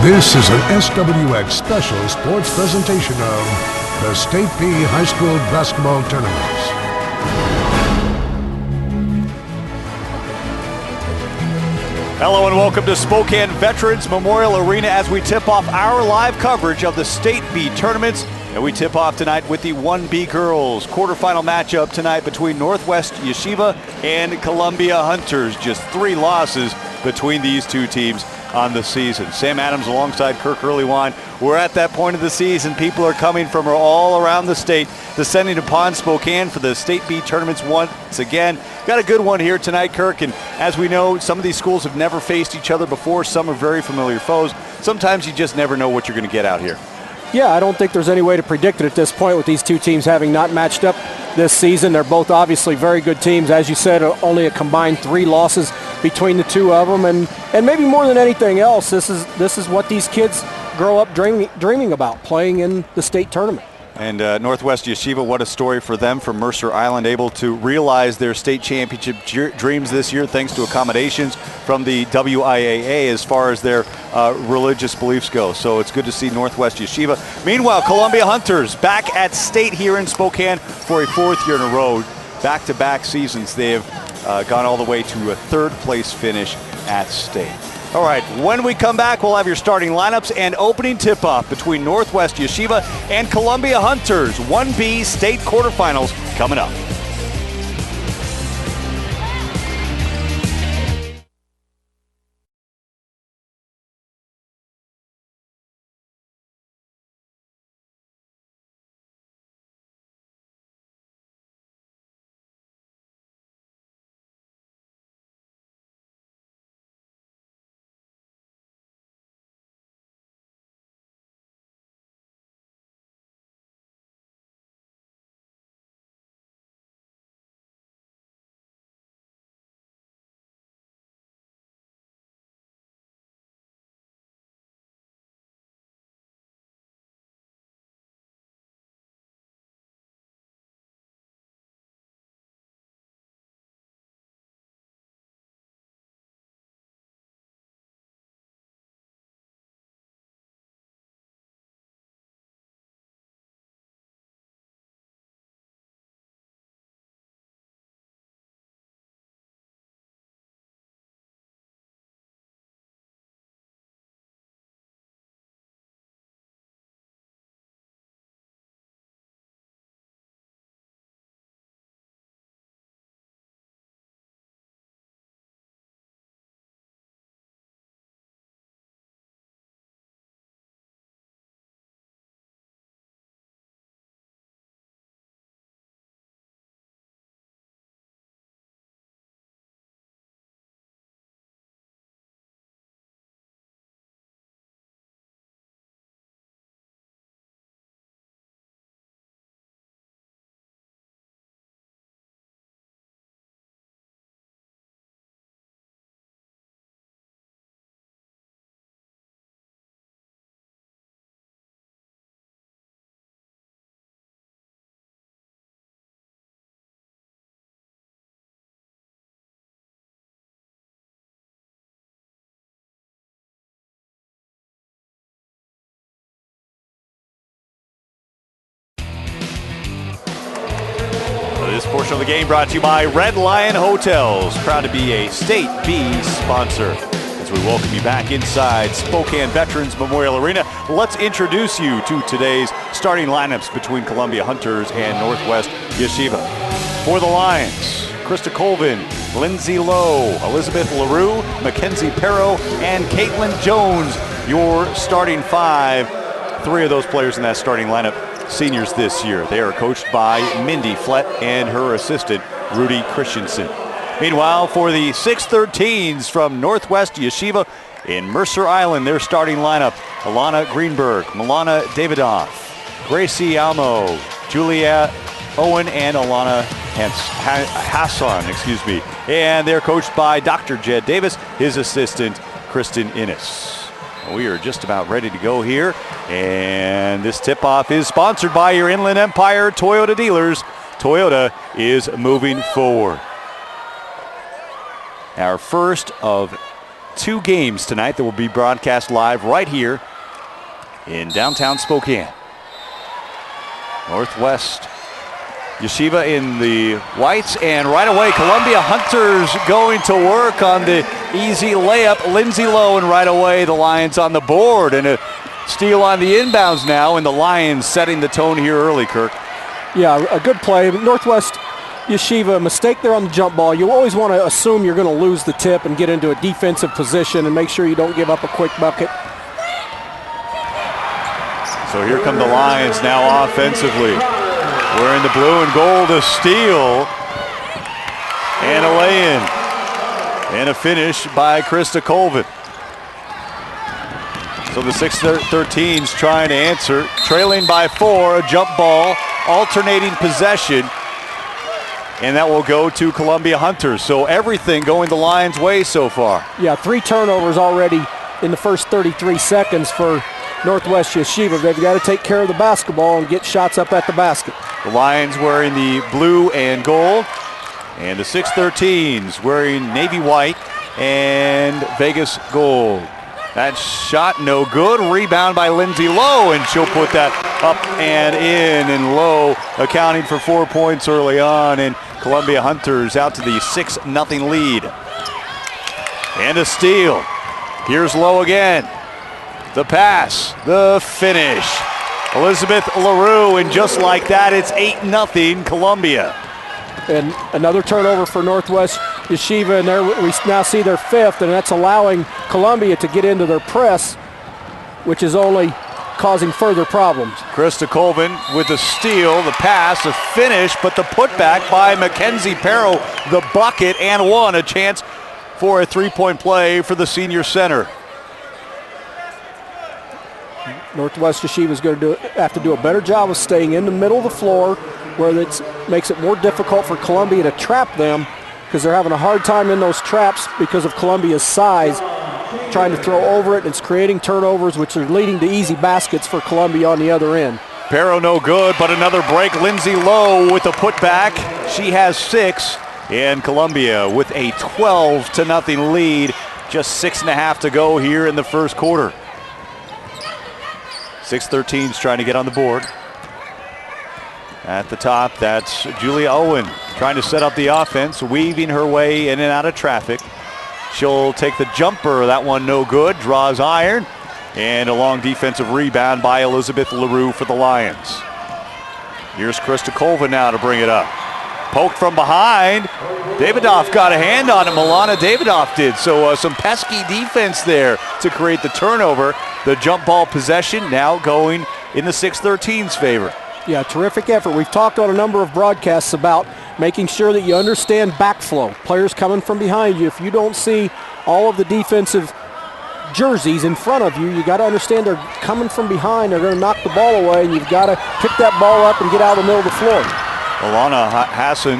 This is an SWX special sports presentation of the State P High School Basketball Tournaments. Hello and welcome to Spokane Veterans Memorial Arena as we tip off our live coverage of the State B tournaments. And we tip off tonight with the 1B girls quarterfinal matchup tonight between Northwest Yeshiva and Columbia Hunters. Just 3 losses between these two teams on the season. Sam Adams alongside Kirk Earlywine. We're at that point of the season. People are coming from all around the state, descending upon Spokane for the State B tournaments once again. Got a good one here tonight, Kirk, and as we know, some of these schools have never faced each other before. Some are very familiar foes. Sometimes you just never know what you're going to get out here. Yeah, I don't think there's any way to predict it at this point with these two teams having not matched up this season. They're both obviously very good teams. As you said, only a combined 3 losses between the two of them. And maybe more than anything else, this is what these kids grow up dreaming about, playing in the state tournament. And Northwest Yeshiva, what a story for them from Mercer Island, able to realize their state championship dreams this year thanks to accommodations from the WIAA as far as their religious beliefs go. So it's good to see Northwest Yeshiva. Meanwhile, Columbia Hunters back at state here in Spokane for a 4th year in a row. Back-to-back seasons, they have gone all the way to a 3rd place finish at state. All right, when we come back, we'll have your starting lineups and opening tip-off between Northwest Yeshiva and Columbia Hunters. 1B state quarterfinals coming up. This portion of the game brought to you by Red Lion Hotels, proud to be a State B sponsor. As we welcome you back inside Spokane Veterans Memorial Arena, let's introduce you to today's starting lineups between Columbia Hunters and Northwest Yeshiva. For the Lions, Krista Colvin, Lindsay Lowe, Elizabeth LaRue, Mackenzie Perro, and Caitlin Jones, your starting 5. 3 of those players in that starting lineup seniors this year. They are coached by Mindy Flett and her assistant, Rudy Christensen. Meanwhile, for the 613s from Northwest Yeshiva in Mercer Island, their starting lineup: Alana Greenberg, Milana Davidoff, Gracie Almo, Julia Owen, and Alana Hassan, And they're coached by Dr. Jed Davis, his assistant, Kristen Innes. We are just about ready to go here, and this tip-off is sponsored by your Inland Empire Toyota dealers. Toyota is moving forward. Our first of 2 games tonight that will be broadcast live right here in downtown Spokane. Northwest Yeshiva in the whites, and right away Columbia Hunters going to work on the easy layup. Lindsay Lowe, and right away the Lions on the board, and a steal on the inbounds now, and the Lions setting the tone here early, Kirk. Yeah, a good play. Northwest Yeshiva, mistake there on the jump ball. You always want to assume you're going to lose the tip and get into a defensive position and make sure you don't give up a quick bucket. So here come the Lions now offensively. Wearing the blue and gold, a steal and a lay-in. And a finish by Krista Colvin. So the 6-13's trying to answer. Trailing by 4, a jump ball, alternating possession. And that will go to Columbia Hunters. So everything going the Lions' way so far. Yeah, 3 turnovers already in the first 33 seconds for Northwest Yeshiva. They've got to take care of the basketball and get shots up at the basket. The Lions wearing the blue and gold, and the 6-13s wearing navy white and Vegas gold. That shot no good. Rebound by Lindsay Lowe, and she'll put that up and in. And Lowe accounting for 4 points early on, and Columbia Hunters out to the 6-0 lead. And a steal. Here's Lowe again. The pass, the finish. Elizabeth LaRue, and just like that, it's 8-0 Columbia. And another turnover for Northwest Yeshiva, and there we now see their 5th, and that's allowing Columbia to get into their press, which is only causing further problems. Krista Colvin with the steal, the pass, the finish, but the putback by Mackenzie Perro, the bucket, and one. A chance for a 3-point play for the senior center. Northwest Yeshiva is going to have to do a better job of staying in the middle of the floor, where it makes it more difficult for Columbia to trap them, because they're having a hard time in those traps because of Columbia's size, trying to throw over it. It's creating turnovers, which are leading to easy baskets for Columbia on the other end. Perro no good, but another break. Lindsay Lowe with a putback. She has 6, and Columbia with a 12-0 lead. Just 6.5 to go here in the first quarter. 6-13's trying to get on the board. At the top, that's Julia Owen trying to set up the offense, weaving her way in and out of traffic. She'll take the jumper. That one no good. Draws iron. And a long defensive rebound by Elizabeth LaRue for the Lions. Here's Krista Colvin now to bring it up. Poked from behind. Davidoff got a hand on it. Milana Davidoff did. So some pesky defense there to create the turnover. The jump ball possession now going in the 6-13's favor. Yeah, terrific effort. We've talked on a number of broadcasts about making sure that you understand backflow. Players coming from behind you. If you don't see all of the defensive jerseys in front of you, you got to understand they're coming from behind. They're going to knock the ball away, and you've got to pick that ball up and get out of the middle of the floor. Alana Hassan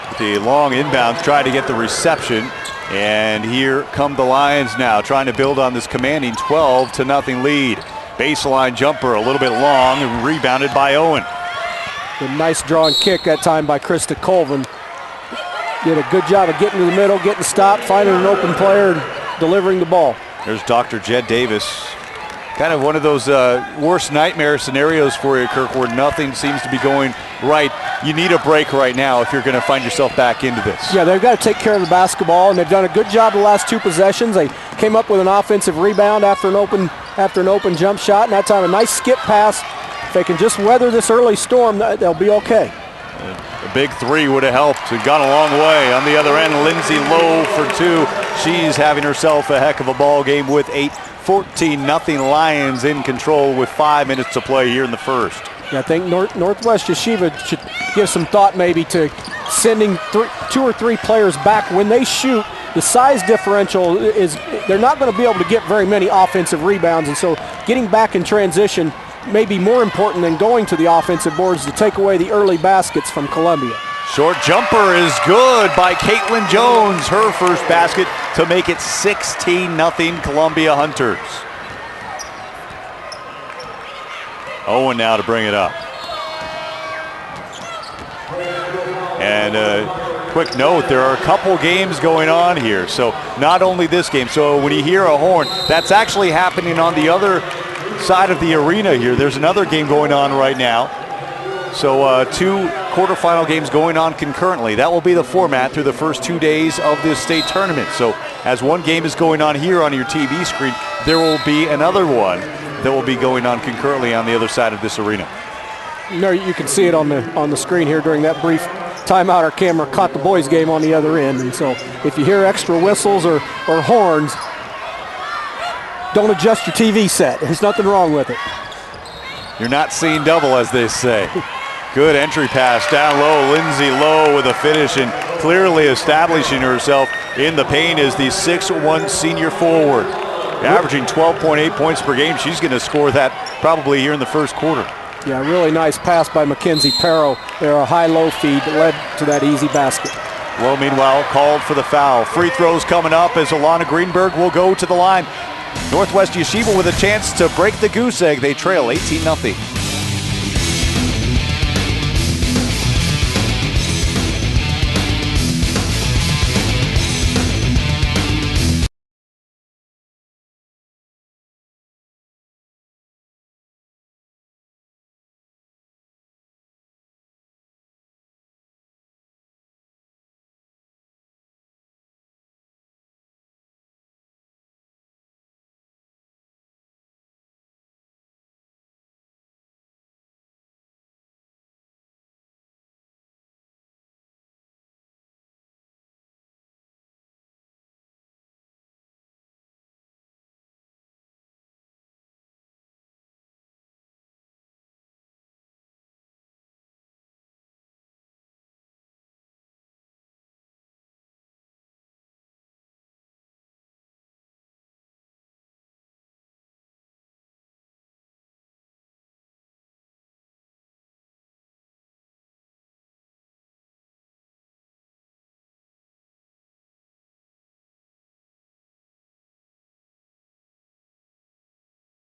with the long inbounds, trying to get the reception. And here come the Lions now, trying to build on this commanding 12-0 lead. Baseline jumper a little bit long and rebounded by Owen. A nice draw and kick that time by Krista Colvin. Did a good job of getting to the middle, getting stopped, finding an open player, and delivering the ball. There's Dr. Jed Davis. Kind of one of those worst nightmare scenarios for you, Kirk, where nothing seems to be going right. You need a break right now if you're going to find yourself back into this. Yeah, they've got to take care of the basketball, and they've done a good job the last 2 possessions. They came up with an offensive rebound after an open jump shot, and that time a nice skip pass. If they can just weather this early storm, they'll be okay. A big 3 would have helped and gone a long way. On the other end, Lindsay Lowe for 2. She's having herself a heck of a ball game with 8. 14-0 Lions in control with 5 minutes to play here in the first. Yeah, I think Northwest Yeshiva should give some thought maybe to sending 2 or 3 players back. When they shoot, the size differential is, they're not going to be able to get very many offensive rebounds, and so getting back in transition may be more important than going to the offensive boards to take away the early baskets from Columbia. Short jumper is good by Caitlin Jones, her first basket to make it 16-0 Columbia Hunters. Owen now to bring it up. And Quick note, there are a couple games going on here, so not only this game. So when you hear a horn, that's actually happening on the other side of the arena here. There's another game going on right now. So 2 quarterfinal games going on concurrently. That will be the format through the first 2 days of this state tournament. So as one game is going on here on your TV screen, there will be another one that will be going on concurrently on the other side of this arena. You know, you can see it on the screen here during that brief timeout. Our camera caught the boys' game on the other end, and so if you hear extra whistles or horns, don't adjust your TV set. There's nothing wrong with it. You're not seeing double, as they say. Good entry pass down low. Lindsay Lowe with a finish and clearly establishing herself in the paint as the 6'1" senior forward. Averaging 12.8 points per game. She's going to score that probably here in the first quarter. Yeah, really nice pass by Mackenzie Perro. They're a high-low feed that led to that easy basket. Lowe, meanwhile, called for the foul. Free throws coming up as Alana Greenberg will go to the line. Northwest Yeshiva with a chance to break the goose egg. They trail 18-0.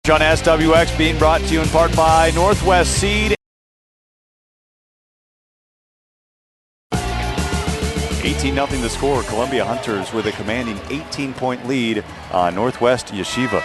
On SWX, being brought to you in part by Northwest Seed. 18-0 the score. Columbia Hunters with a commanding 18-point lead on Northwest Yeshiva.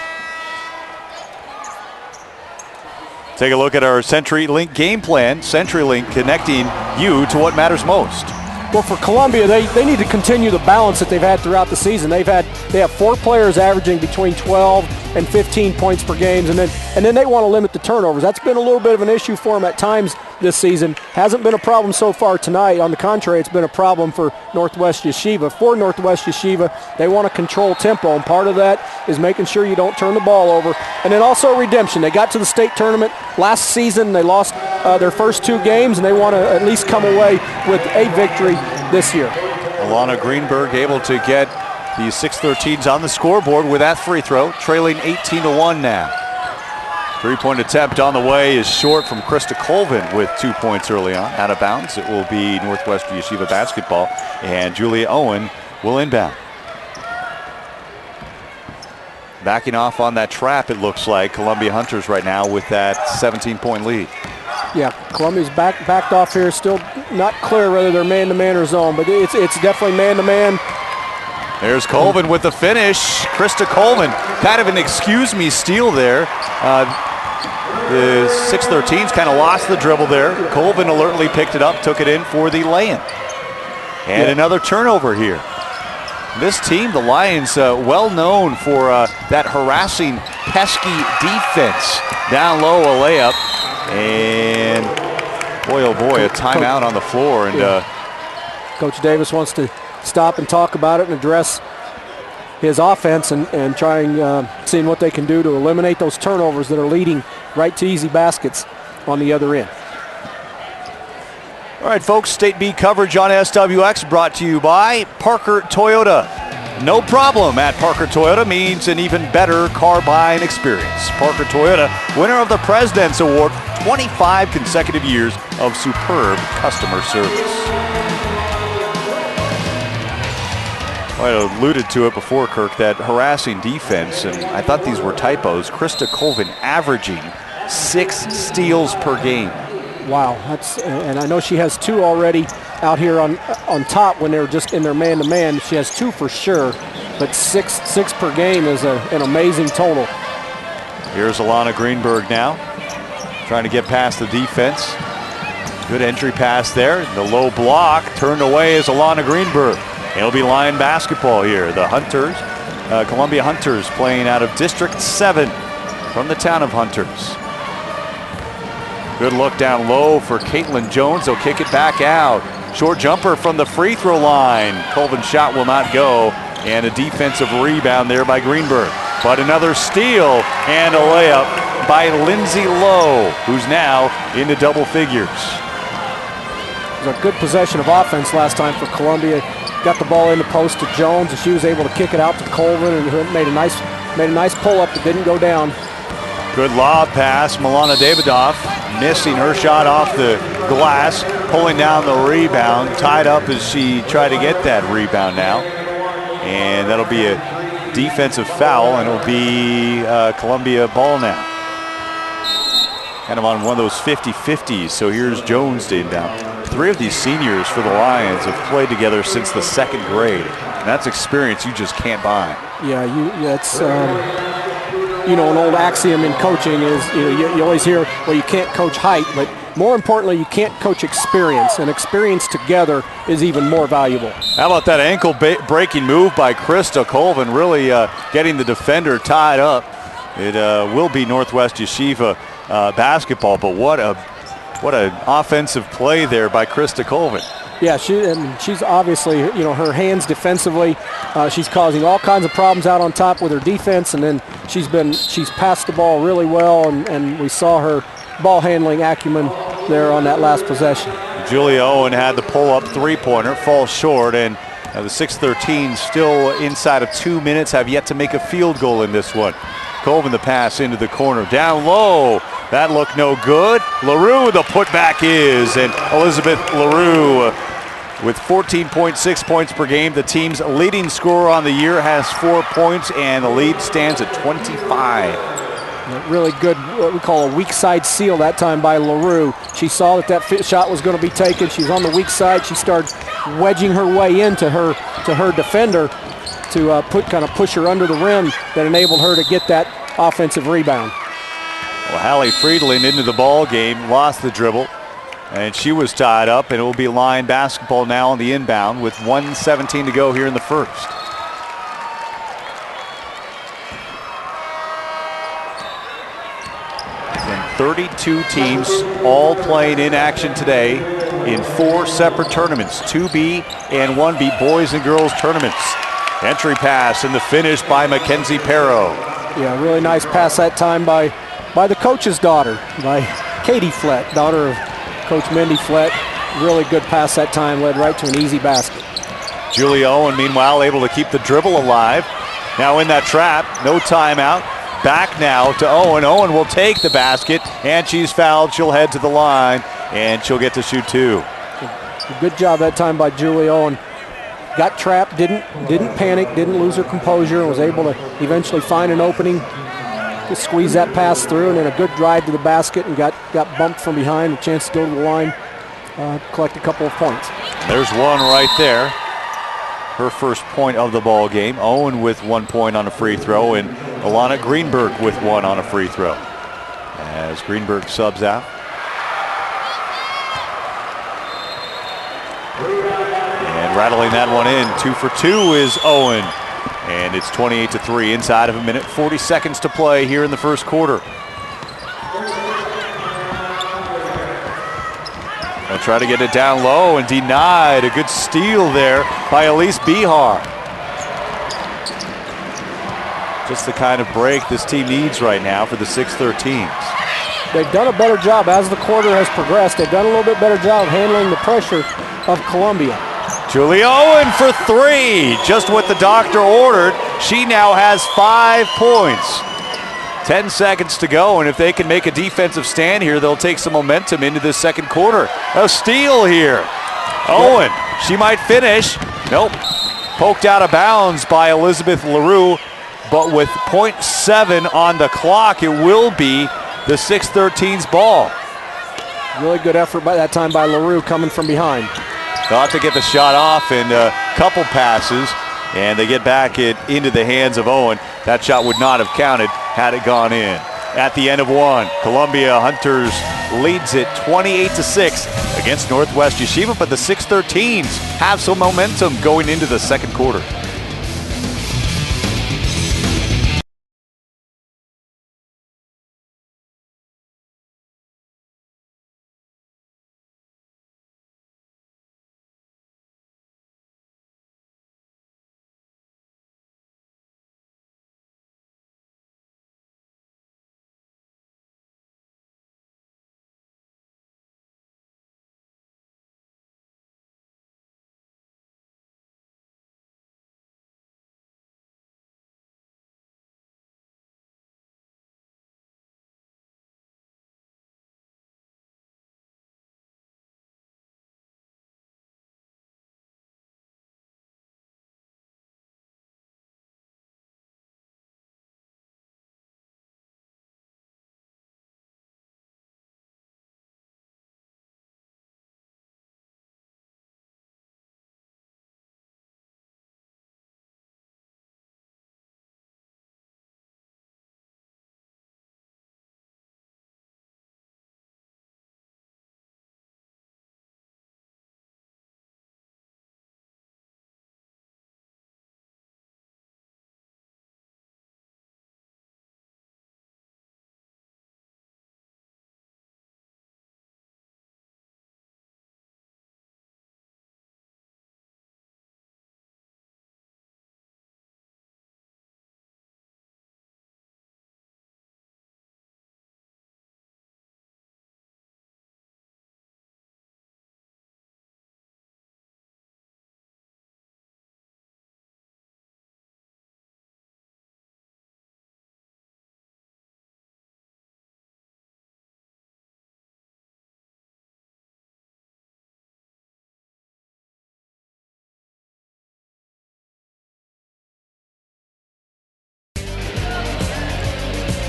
Take a look at our CenturyLink game plan. CenturyLink connecting you to what matters most. Well, for Columbia, they need to continue the balance that they've had throughout the season. They have 4 players averaging between 12 and 15 points per game, and then they want to limit the turnovers. That's been a little bit of an issue for them at times this season. Hasn't been a problem so far tonight. On the contrary, it's been a problem for Northwest Yeshiva. For Northwest Yeshiva, they want to control tempo, and part of that is making sure you don't turn the ball over. And then also redemption. They got to the state tournament last season. They lost their first 2 games, and they want to at least come away with a victory this year. Alana Greenberg able to get the 6-13s on the scoreboard with that free throw, trailing 18-1 now. 3-point attempt on the way is short from Krista Colvin with 2 points early on. Out of bounds, it will be Northwest Yeshiva basketball, and Julia Owen will inbound. Backing off on that trap, it looks like Columbia Hunters right now with that 17-point lead. Yeah, Columbia's backed off here. Still not clear whether they're man-to-man or zone, but it's definitely man-to-man. There's Colvin with the finish. Krista Colvin, kind of an excuse-me steal there. The 6-13s kind of lost the dribble there. Colvin alertly picked it up, took it in for the lay-in. And another turnover here. This team, the Lions, well known for that harassing, pesky defense. Down low, a layup. And boy, oh boy, a timeout on the floor. And Coach Davis wants to stop and talk about it and address his offense and trying seeing what they can do to eliminate those turnovers that are leading right to easy baskets on the other end. All right, folks, State B coverage on SWX brought to you by Parker Toyota. No problem at Parker Toyota means an even better car buying experience. Parker Toyota, winner of the President's Award, 25 consecutive years of superb customer service. I alluded to it before, Kirk, that harassing defense, and I thought these were typos. Krista Colvin averaging 6 steals per game. Wow, and I know she has 2 already out here on top when they're just in their man-to-man. She has 2 for sure, but six per game is an amazing total. Here's Alana Greenberg now, trying to get past the defense. Good entry pass there. The low block turned away is Alana Greenberg. It'll be Lion basketball here. The Hunters, Columbia Hunters, playing out of District 7 from the town of Hunters. Good look down low for Caitlin Jones. They'll kick it back out. Short jumper from the free throw line. Colvin's shot will not go. And a defensive rebound there by Greenberg. But another steal and a layup by Lindsay Lowe, who's now into double figures. It was a good possession of offense last time for Columbia. Got the ball in the post to Jones, and she was able to kick it out to Colvin, and made a nice pull-up that didn't go down. Good lob pass. Milana Davidoff missing her shot off the glass, pulling down the rebound, tied up as she tried to get that rebound now. And that'll be a defensive foul, and it'll be Columbia ball now. Kind of on one of those 50-50s, so here's Jones to inbound. 3 of these seniors for the Lions have played together since the 2nd grade. And that's experience you just can't buy. Yeah, it's an old axiom in coaching is you always hear, well, you can't coach height, but more importantly, you can't coach experience, and experience together is even more valuable. How about that ankle breaking move by Krista Colvin, really getting the defender tied up. It will be Northwest Yeshiva basketball, but what an offensive play there by Krista Colvin. Yeah, she's obviously, her hands defensively, she's causing all kinds of problems out on top with her defense, and then she's passed the ball really well, and we saw her ball handling acumen there on that last possession. Julia Owen had the pull-up 3-pointer, falls short, and the 6-13 still inside of 2 minutes, have yet to make a field goal in this one. Colvin the pass into the corner, down low. That looked no good. LaRue, the putback is, and Elizabeth LaRue with 14.6 points per game. The team's leading scorer on the year has 4 points, and the lead stands at 25. Really good, what we call a weak side seal that time by LaRue. She saw that shot was going to be taken. She's on the weak side. She started wedging her way into her defender to push her under the rim that enabled her to get that offensive rebound. Well, Hallie Friedland into the ball game, lost the dribble, and she was tied up, and it will be Lion basketball now on the inbound with 1:17 to go here in the first. And 32 teams all playing in action today in 4 separate tournaments, 2B and 1B boys and girls tournaments. Entry pass and the finish by Mackenzie Perro. Yeah, really nice pass that time by the coach's daughter, by Katie Flett, daughter of Coach Mindy Flett. Really good pass that time, led right to an easy basket. Julia Owen, meanwhile, able to keep the dribble alive. Now in that trap, no timeout. Back now to Owen. Owen will take the basket, and she's fouled. She'll head to the line, and she'll get to shoot 2. Good job that time by Julia Owen. Got trapped, didn't panic, didn't lose her composure, and was able to eventually find an opening, to squeeze that pass through, and then a good drive to the basket, and got bumped from behind, a chance to go to the line, collect a couple of points. There's one right there. Her first point of the ball game. Owen with 1 point on a free throw, and Alana Greenberg with 1 on a free throw. As Greenberg subs out. And rattling that one in, 2 for 2 is Owen. And it's 28-3 inside of a minute, 40 seconds to play here in the first quarter. They'll try to get it down low and denied. A good steal there by Elise Bihar. Just the kind of break this team needs right now for the 6-13s. They've done a better job as the quarter has progressed. They've done a little bit better job handling the pressure of Columbia. Julia Owen for 3, just what the doctor ordered. She now has 5 points. 10 seconds to go, and if they can make a defensive stand here, they'll take some momentum into this second quarter. A steal here. Owen, she might finish. Nope. Poked out of bounds by Elizabeth LaRue, but with 0.7 on the clock, it will be the 6-13's ball. Really good effort by that time by LaRue coming from behind. They'll have to get the shot off in a couple passes, and they get back it into the hands of Owen. That shot would not have counted had it gone in. At the end of one, Columbia Hunters leads it 28-6 against Northwest Yeshiva, but the 613s have some momentum going into the second quarter.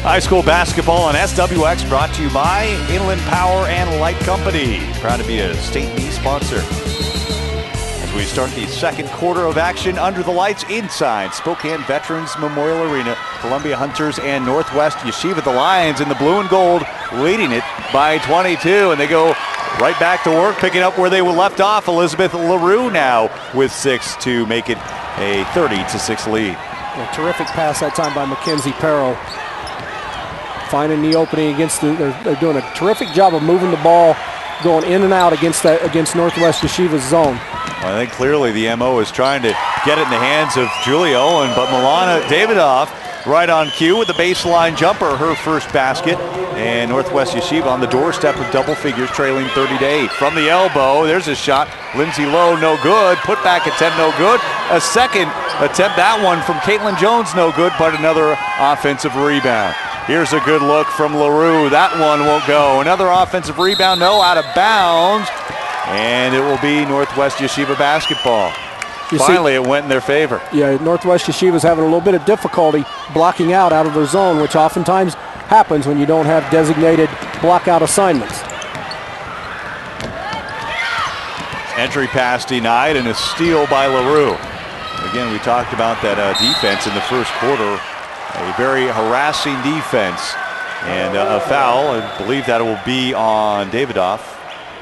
High school basketball on SWX brought to you by Inland Power and Light Company. Proud to be a State B sponsor. As we start the second quarter of action under the lights inside Spokane Veterans Memorial Arena, Columbia Hunters and Northwest Yeshiva. The Lions in the blue and gold leading it by 22, and they go right back to work, picking up where they were left off. Elizabeth LaRue now with 6 to make it a 30-6 lead. A terrific pass that time by Mackenzie Perro. Finding the opening against they're doing a terrific job of moving the ball, going in and out against Northwest Yeshiva's zone. Well, I think clearly the MO is trying to get it in the hands of Julia Owen, but Milana Davidoff right on cue with the baseline jumper, her first basket, and Northwest Yeshiva on the doorstep of double figures, trailing 30-8. From the elbow, there's a shot. Lindsay Lowe, no good. Put back attempt, no good. A second attempt, that one from Caitlin Jones, no good, but another offensive rebound. Here's a good look from LaRue. That one won't go. Another offensive rebound, no, out of bounds. And it will be Northwest Yeshiva basketball. Finally, it went in their favor. Yeah, Northwest Yeshiva's having a little bit of difficulty blocking out of their zone, which oftentimes happens when you don't have designated block-out assignments. Entry pass denied and a steal by LaRue. Again, we talked about that defense in the first quarter. A very harassing defense, and a foul. I believe that it will be on Davidoff,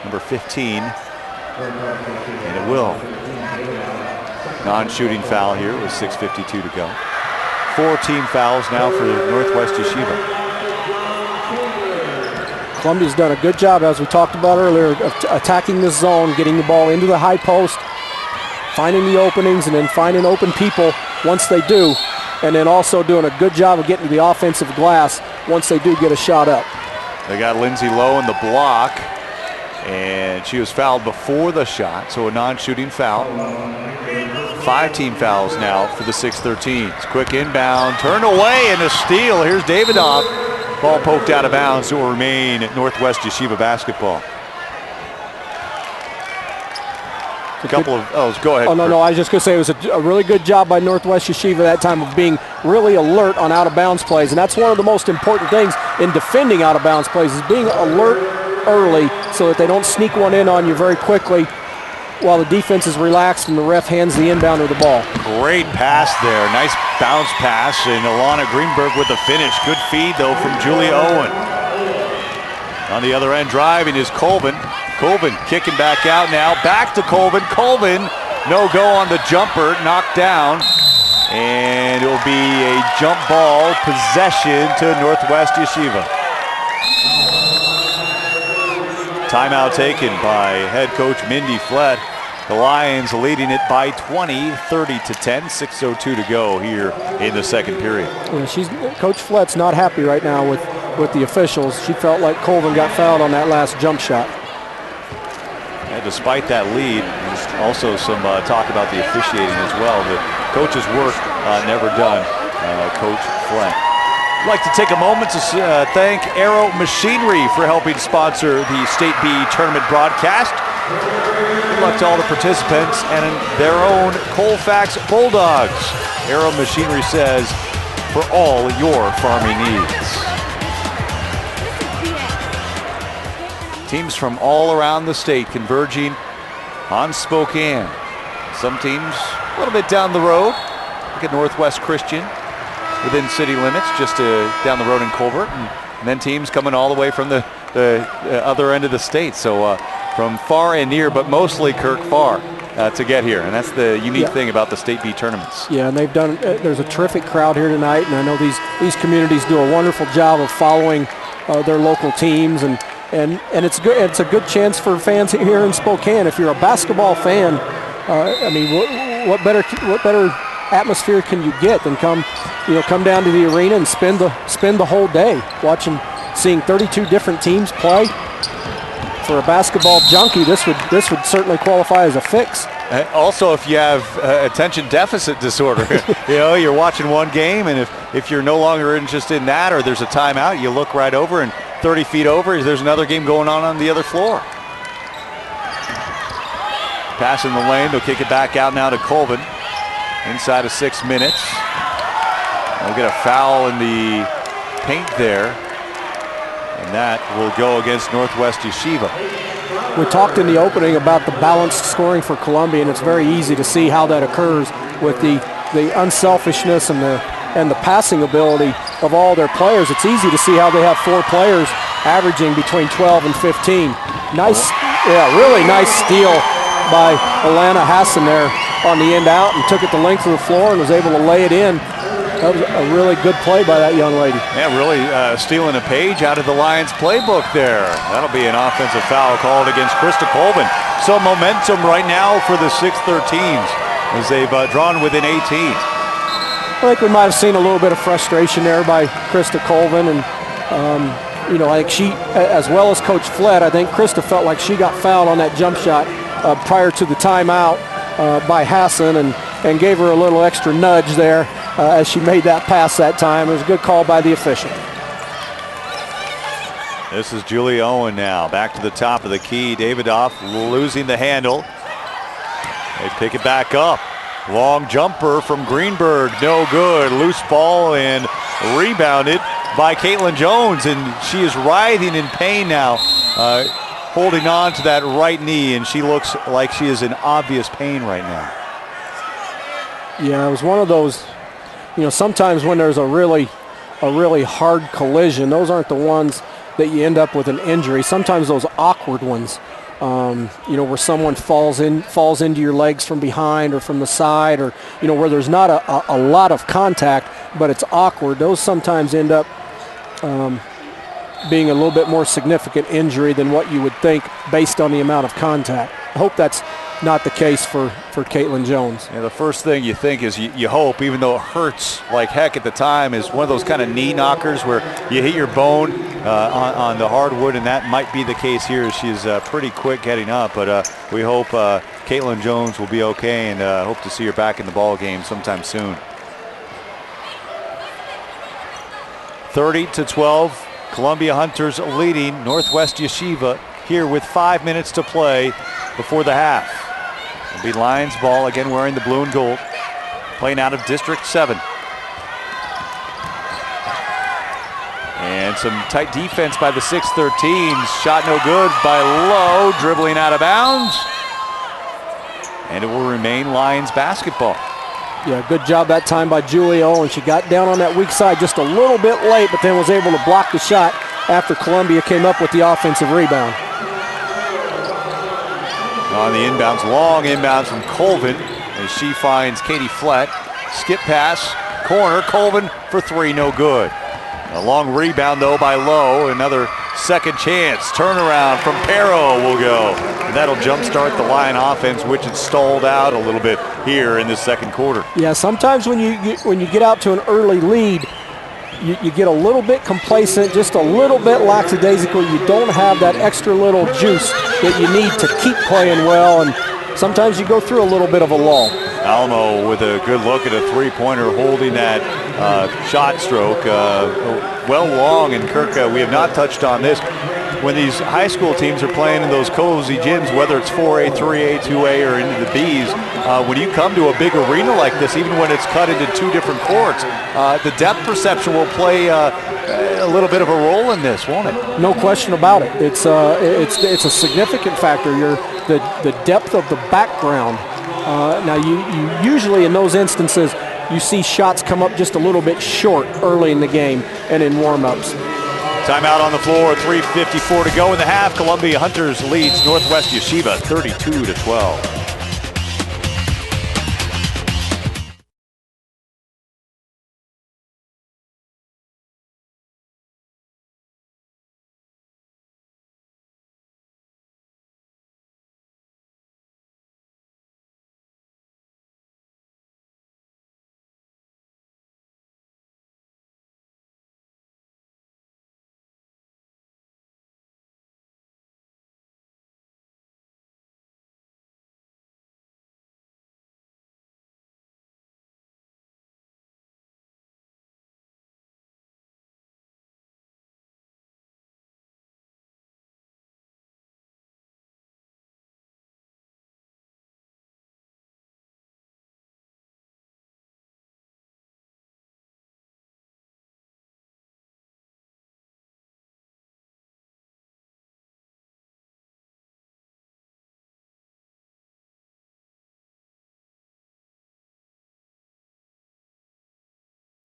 number 15, and it will. Non-shooting foul here with 6:52 to go. 4 team fouls now for Northwest Yeshiva. Columbia's done a good job, as we talked about earlier, of attacking this zone, getting the ball into the high post, finding the openings, and then finding open people once they do. And then also doing a good job of getting to the offensive glass once they do get a shot up. They got Lindsay Lowe in the block, and she was fouled before the shot, so a non-shooting foul. 5 team fouls now for the 613s. Quick inbound, turned away, and a steal. Here's Davidoff. Ball poked out of bounds, so it will remain Northwest Yeshiva basketball. Go ahead. Oh, no, I was just going to say it was a really good job by Northwest Yeshiva that time of being really alert on out-of-bounds plays, and that's one of the most important things in defending out-of-bounds plays is being alert early so that they don't sneak one in on you very quickly while the defense is relaxed and the ref hands the inbounder the ball. Great pass there. Nice bounce pass, and Alana Greenberg with the finish. Good feed, though, from Julia Owen. On the other end, driving is Colvin. Colvin kicking back out now. Back to Colvin. Colvin, no go on the jumper, knocked down. And it will be a jump ball possession to Northwest Yeshiva. Timeout taken by head coach Mindy Flett. The Lions leading it by 20, 30-10, 6:02 to go here in the second period. Yeah, Coach Flett's not happy right now with the officials. She felt like Colvin got fouled on that last jump shot. And despite that lead, there's also some talk about the officiating as well. The coach's work never done, Coach Flett. I'd like to take a moment to thank Aero Machinery for helping sponsor the State B tournament broadcast. Good luck to all the participants and their own Colfax Bulldogs. Aero Machinery says, for all your farming needs. Teams from all around the state converging on Spokane. Some teams a little bit down the road. Look at Northwest Christian within city limits, just down the road in Colbert. And then teams coming all the way from the other end of the state. So from far and near, but mostly Kirk far to get here. And that's the unique thing about the State B tournaments. Yeah, and they've done, there's a terrific crowd here tonight. And I know these communities do a wonderful job of following their local teams. And it's good. It's a good chance for fans here in Spokane. If you're a basketball fan, I mean, what better atmosphere can you get than come down to the arena and spend the whole day seeing 32 different teams play. For a basketball junkie, this would certainly qualify as a fix. Also, if you have attention deficit disorder, you're watching one game, and if you're no longer interested in that, or there's a timeout, you look right over, and 30 feet over, there's another game going on the other floor. Pass in the lane, they'll kick it back out now to Colvin. Inside of 6 minutes. We'll get a foul in the paint there. And that will go against Northwest Yeshiva. We talked in the opening about the balanced scoring for Columbia, and it's very easy to see how that occurs with the unselfishness and the passing ability of all their players. It's easy to see how they have 4 players averaging between 12 and 15. Really nice steal by Alana Hassan there on the end out, and took it the length of the floor and was able to lay it in. That was a really good play by that young lady. Yeah, really stealing a page out of the Lions playbook there. That'll be an offensive foul called against Krista Colvin. So momentum right now for the 6-13s as they've drawn within 18. I think we might have seen a little bit of frustration there by Krista Colvin, and I think she, as well as Coach Flett, I think Krista felt like she got fouled on that jump shot prior to the timeout by Hassan, and gave her a little extra nudge there as she made that pass that time. It was a good call by the official. This is Julia Owen now, back to the top of the key. Davidoff losing the handle. They pick it back up. Long jumper from Greenberg, no good. Loose ball and rebounded by Caitlin Jones, and she is writhing in pain now, holding on to that right knee, and she looks like she is in obvious pain right now. Yeah, it was one of those, sometimes when there's a really hard collision, those aren't the ones that you end up with an injury. Sometimes those awkward ones, where someone falls into your legs from behind or from the side, or, where there's not a lot of contact, but it's awkward. Those sometimes end up being a little bit more significant injury than what you would think based on the amount of contact. I hope that's not the case for Caitlin Jones. Yeah, the first thing you think is you hope, even though it hurts like heck at the time, is one of those kind of knee knockers where you hit your bone on the hardwood, and that might be the case here. She's pretty quick getting up, but we hope Caitlin Jones will be okay, and hope to see her back in the ball game sometime soon. 30-12, Columbia Hunters leading Northwest Yeshiva here with 5 minutes to play before the half. It'll be Lions ball, again wearing the blue and gold, playing out of District 7. And And some tight defense by the 613s. Shot no good by Lowe, dribbling out of bounds. And it will remain Lions basketball. Yeah, good job that time by Julio, and she got down on that weak side just a little bit late, but then was able to block the shot after Columbia came up with the offensive rebound. On the inbounds, long inbounds from Colvin as she finds Katie Flett. Skip pass, corner, Colvin for three, no good. A long rebound though by Lowe, another second chance. Turnaround from Pero will go. And that'll jumpstart the Lion offense, which had stalled out a little bit here in the second quarter. Yeah, sometimes when you get out to an early lead, you get a little bit complacent, just a little bit lackadaisical. You don't have that extra little juice that you need to keep playing well, and sometimes you go through a little bit of a lull. Alamo with a good look at a three-pointer, holding that shot stroke well long. And Kirk, we have not touched on this. When these high school teams are playing in those cozy gyms, whether it's 4A, 3A, 2A, or into the Bs, when you come to a big arena like this, even when it's cut into two different courts, the depth perception will play a little bit of a role in this, won't it? No question about it. It's a significant factor. The depth of the background. Now, you usually in those instances, you see shots come up just a little bit short early in the game and in warm-ups. Timeout on the floor, 3:54 to go in the half. Columbia Hunters leads Northwest Yeshiva 32-12.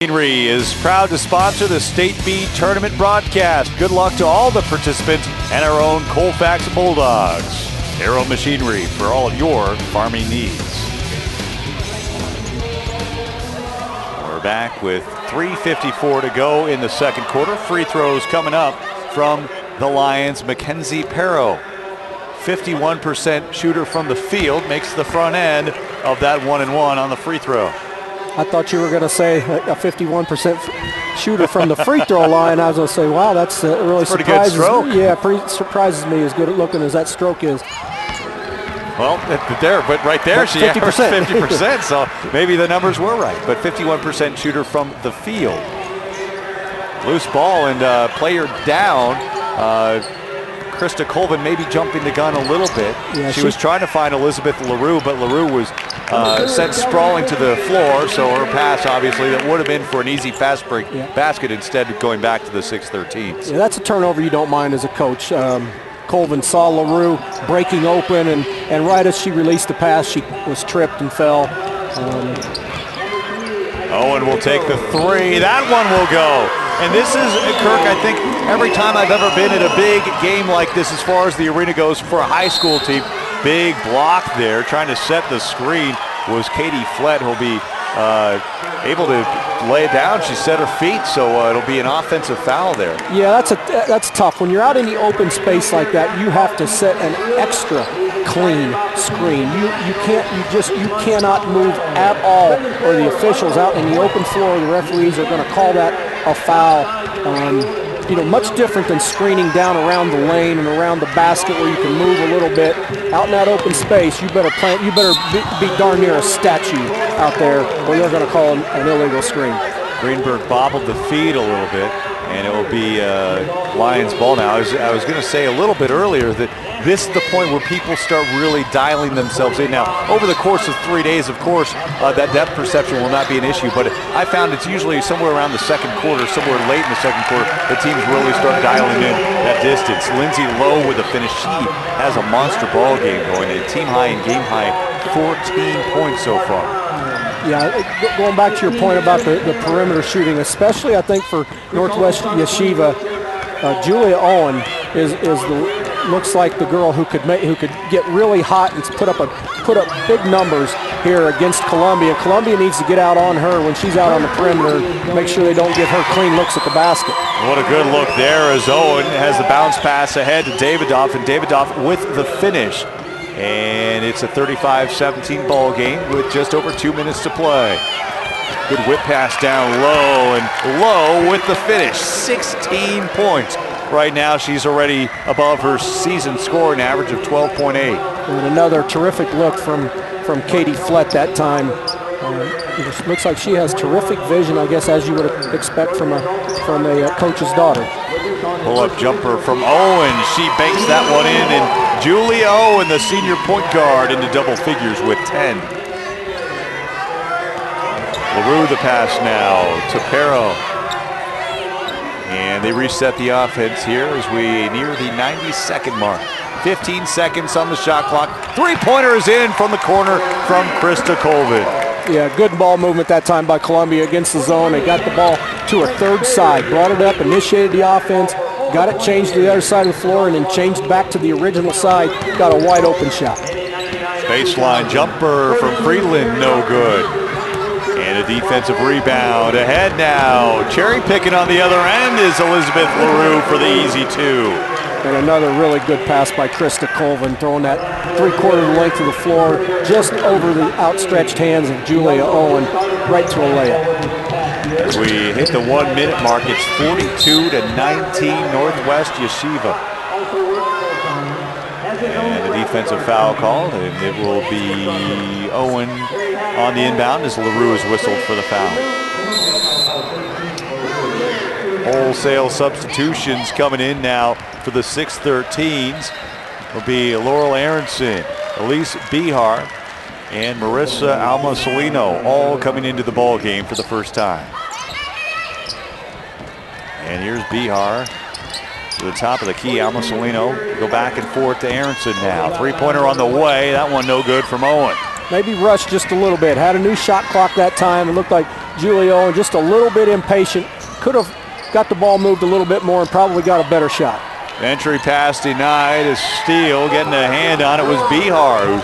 Machinery is proud to sponsor the State B tournament broadcast. Good luck to all the participants and our own Colfax Bulldogs. Arrow Machinery for all of your farming needs. We're back with 3:54 to go in the second quarter. Free throws coming up from the Lions. Mackenzie Pero, 51% shooter from the field, makes the front end of that 1-and-1 on the free throw. I thought you were going to say a 51% shooter from the free throw line. I was going to say, wow, that's really pretty good stroke. Yeah, pretty surprises me as good at looking as that stroke is. Well, but right there that's she 50%. averaged 50%, so maybe the numbers were right. But 51% shooter from the field. Loose ball and player down. Krista Colvin maybe jumping the gun a little bit. Yeah, she was trying to find Elizabeth LaRue, but LaRue was sent sprawling to the floor, so her pass, obviously, that would have been for an easy fast break basket, instead of going back to the 613s. Yeah, that's a turnover you don't mind as a coach. Colvin saw LaRue breaking open, and right as she released the pass, she was tripped and fell. Owen will take the three. That one will go. And this is, Kirk, I think every time I've ever been at a big game like this, as far as the arena goes for a high school team, big block there, trying to set the screen was Katie Flett, who'll be able to lay it down. She set her feet, so it'll be an offensive foul there. Yeah, that's tough. When you're out in the open space like that, you have to set an extra clean screen. You cannot move at all, or the officials out in the open floor, the referees are going to call that a foul. Much different than screening down around the lane and around the basket where you can move a little bit. Out in that open space, you better be darn near a statue out there, or they're going to call an illegal screen. Greenberg bobbled the feed a little bit. And it will be Lions ball now. I was going to say a little bit earlier that this is the point where people start really dialing themselves in. Now, over the course of 3 days, of course, that depth perception will not be an issue, but I found it's usually somewhere around the second quarter, somewhere late in the second quarter, the teams really start dialing in that distance. Lindsay Lowe with a finish. She has a monster ball game going, a team high and game high 14 points so far. Yeah, going back to your point about the perimeter shooting, especially I think for Northwest Yeshiva, Julia Owen looks like the girl who could get really hot and put up big numbers here against Columbia. Columbia needs to get out on her when she's out on the perimeter, make sure they don't give her clean looks at the basket. What a good look there as Owen has the bounce pass ahead to Davidoff, and Davidoff with the finish. And it's a 35-17 ball game with just over 2 minutes to play. Good whip pass down low, and Low with the finish. 16 points. Right now she's already above her season scoring average of 12.8. And another terrific look from Katie Flett that time. It looks like she has terrific vision, I guess, as you would expect from a coach's daughter. Pull-up jumper from Owen. She banks that one in, and Julia Owen, the senior point guard, into double figures with 10. LaRue the pass now to Perro. And they reset the offense here as we near the 90-second mark. 15 seconds on the shot clock. Three-pointer is in from the corner from Krista Colvin. Yeah, good ball movement that time by Columbia against the zone. They got the ball to her third side, brought it up, initiated the offense, got it changed to the other side of the floor, and then changed back to the original side, got a wide open shot. Baseline jumper from Friedland, no good. And a defensive rebound ahead now. Cherry picking on the other end is Elizabeth LaRue for the easy two. And another really good pass by Krista Colvin, throwing that three-quarter length of the floor just over the outstretched hands of Julia Owen, right to a layup. As we hit the 1 minute mark, it's 42-19 Northwest Yeshiva. And a defensive foul called, and it will be Owen on the inbound as LaRue is whistled for the foul. Wholesale substitutions coming in now for the 6-13s will be Laurel Aronson, Elise Bihar, and Marissa Almasolino, all coming into the ball game for the first time. And here's Bihar to the top of the key. Almasolino go back and forth to Aronson now. Three-pointer on the way. That one no good from Owen. Maybe rushed just a little bit. Had a new shot clock that time. It looked like Julia Owen just a little bit impatient. Could have got the ball moved a little bit more and probably got a better shot. Entry pass denied as Steele getting a hand on it was Bihar, who's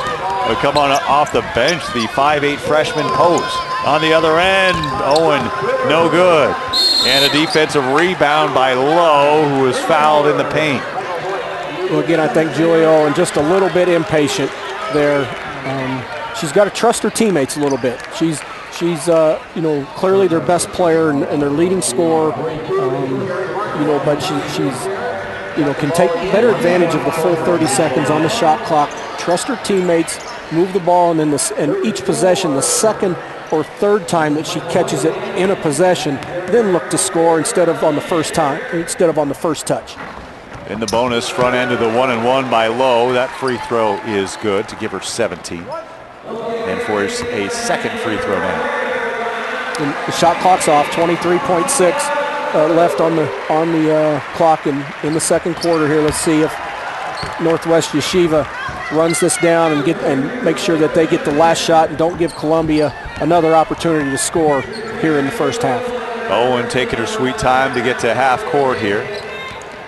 come on off the bench, the 5'8" freshman post. On the other end, Owen, no good. And a defensive rebound by Lowe, who was fouled in the paint. Well, again, I think Julia Owen just a little bit impatient there. She's got to trust her teammates a little bit. She's clearly their best player and their leading scorer, but she's can take better advantage of the full 30 seconds on the shot clock, trust her teammates, move the ball, and then each possession, the second or third time that she catches it in a possession, then look to score instead of on the first touch. In the bonus, front end of the 1-and-1 by Lowe. That free throw is good to give her 17. And for a second free throw now. And the shot clock's off, 23.6 left on the clock in the second quarter here. Let's see if Northwest Yeshiva runs this down and make sure that they get the last shot and don't give Columbia another opportunity to score here in the first half. Owen taking her sweet time to get to half court here.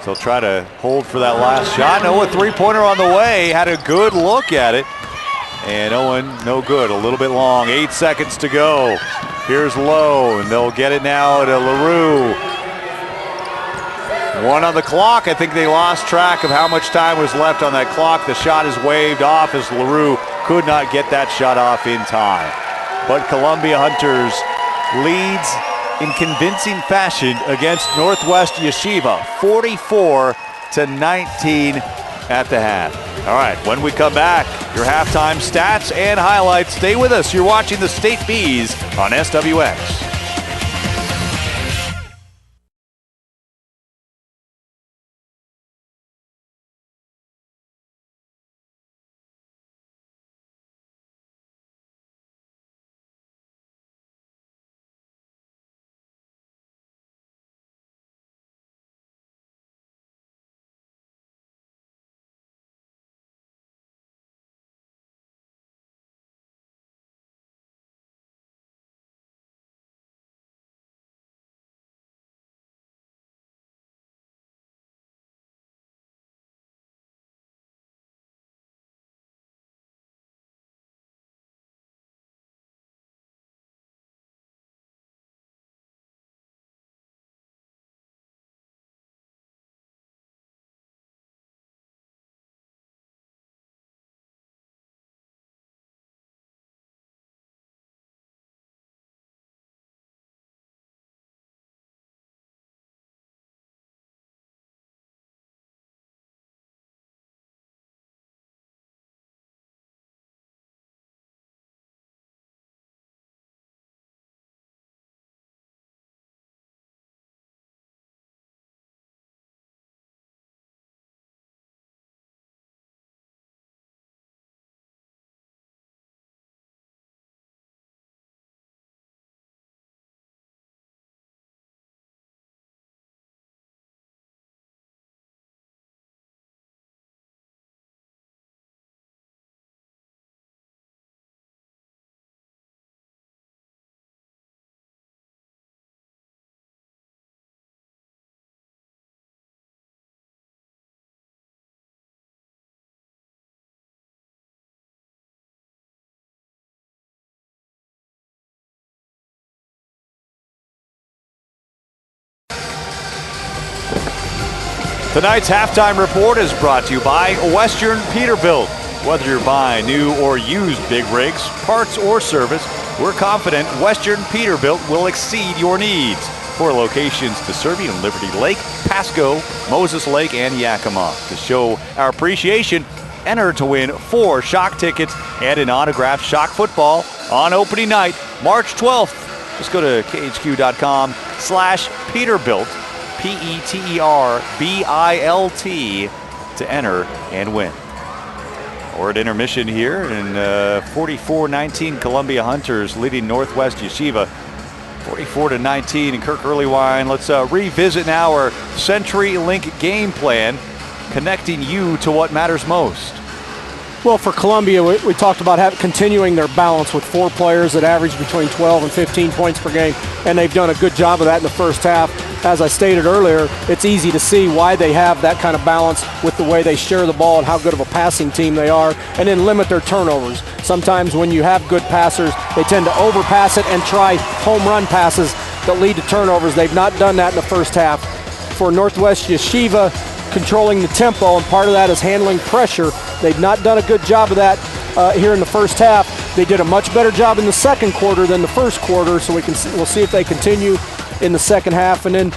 So try to hold for that last shot. No, a three-pointer on the way. Had a good look at it. And Owen, no good. A little bit long. 8 seconds to go. Here's Lowe, and they'll get it now to LaRue. 1 on the clock. I think they lost track of how much time was left on that clock. The shot is waved off as LaRue could not get that shot off in time. But Columbia Hunters leads in convincing fashion against Northwest Yeshiva, 44-19 at the half. All right, when we come back, your halftime stats and highlights. Stay with us. You're watching the State Bees on SWX. Tonight's halftime report is brought to you by Western Peterbilt. Whether you're buying new or used big rigs, parts, or service, we're confident Western Peterbilt will exceed your needs. 4 locations to serve you in Liberty Lake, Pasco, Moses Lake, and Yakima. To show our appreciation, enter to win 4 Shock tickets and an autographed Shock football on opening night, March 12th. Just go to khq.com/Peterbilt, Peterbilt, to enter and win. We're at intermission here, and 44-19 Columbia Hunters leading Northwest Yeshiva. 44-19 in Kirk Earlywine. Let's revisit now our CenturyLink game plan, connecting you to what matters most. Well, for Columbia, we talked about continuing their balance with 4 players that average between 12 and 15 points per game, and they've done a good job of that in the first half. As I stated earlier, it's easy to see why they have that kind of balance with the way they share the ball and how good of a passing team they are, and then limit their turnovers. Sometimes when you have good passers, they tend to overpass it and try home run passes that lead to turnovers. They've not done that in the first half. For Northwest Yeshiva, controlling the tempo, and part of that is handling pressure. They've not done a good job of that here in the first half. They did a much better job in the second quarter than the first quarter, so we'll see if they continue in the second half, and then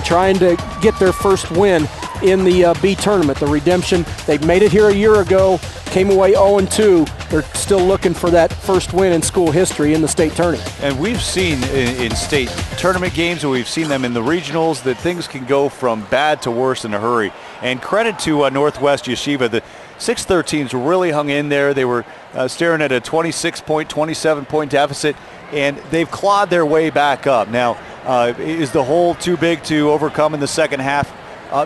trying to get their first win in the B tournament, the redemption. They made it here a year ago, came away 0-2. They're still looking for that first win in school history in the state tournament. And we've seen in state tournament games, and we've seen them in the regionals, that things can go from bad to worse in a hurry. And credit to Northwest Yeshiva. The 6-13s really hung in there. They were staring at a 26-point, 27-point deficit, and they've clawed their way back up. Now, is the hole too big to overcome in the second half?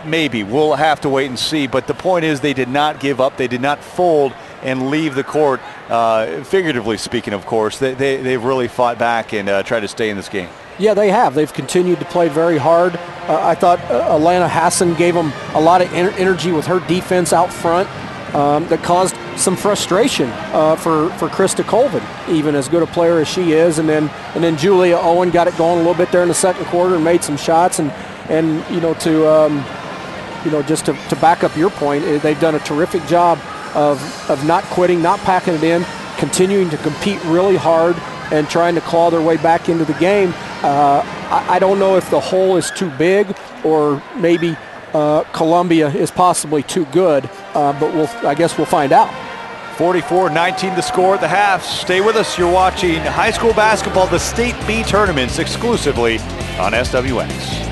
Maybe. We'll have to wait and see. But the point is, they did not give up. They did not fold and leave the court, figuratively speaking, of course. They've really fought back and tried to stay in this game. Yeah, they have. They've continued to play very hard. I thought Alana Hassan gave them a lot of energy with her defense out front that caused some frustration for Krista Colvin, even as good a player as she is. And then Julia Owen got it going a little bit there in the second quarter and made some shots. And just to back up your point, they've done a terrific job of not quitting, not packing it in, continuing to compete really hard and trying to claw their way back into the game. I don't know if the hole is too big, or maybe Columbia is possibly too good, but I guess we'll find out. 44-19 the score at the half. Stay with us. You're watching high school basketball, the State B tournaments, exclusively on SWX.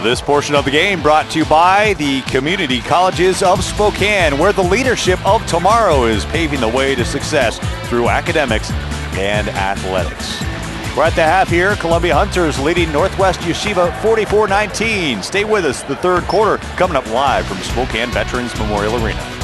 This portion of the game brought to you by the Community Colleges of Spokane, where the leadership of tomorrow is paving the way to success through academics and athletics. We're at the half here. Columbia Hunters leading Northwest Yeshiva 44-19. Stay with us. The third quarter coming up live from Spokane Veterans Memorial Arena.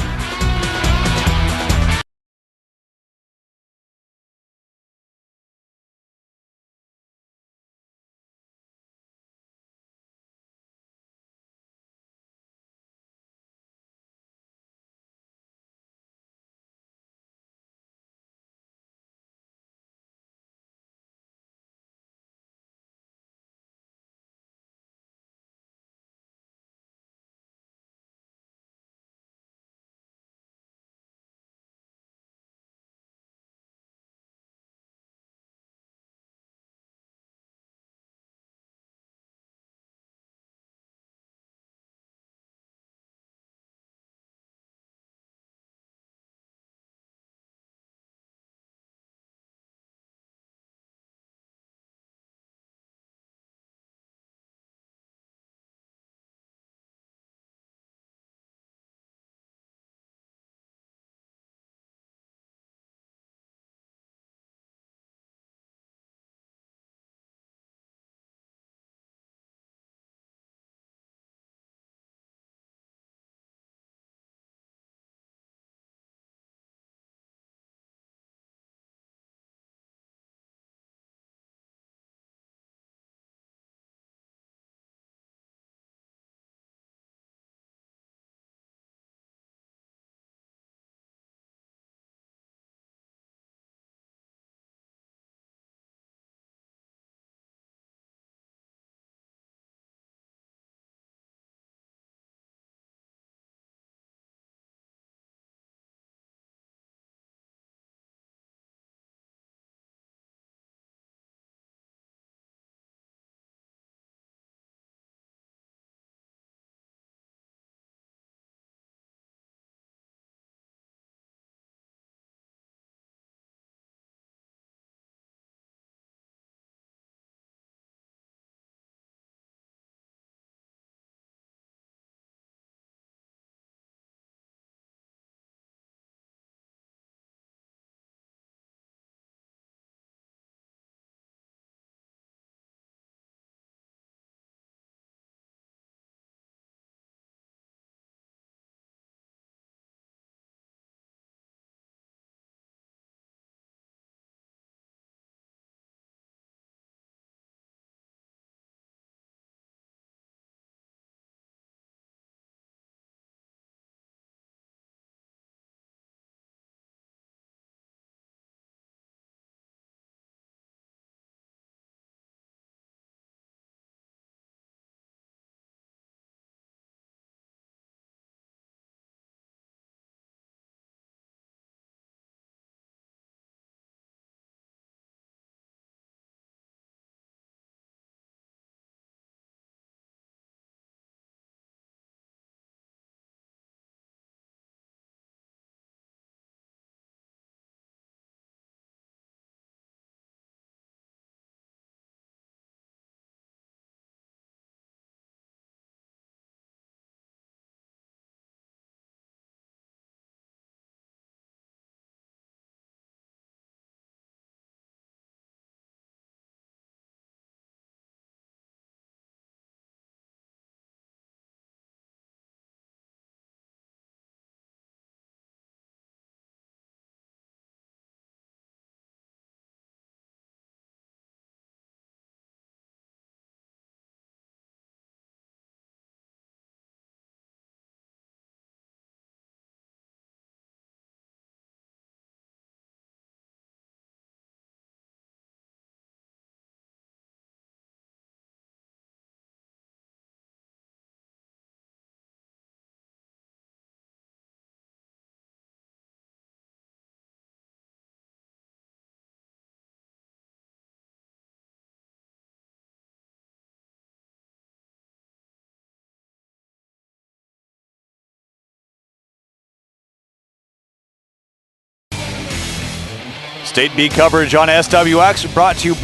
State B coverage on SWX brought to you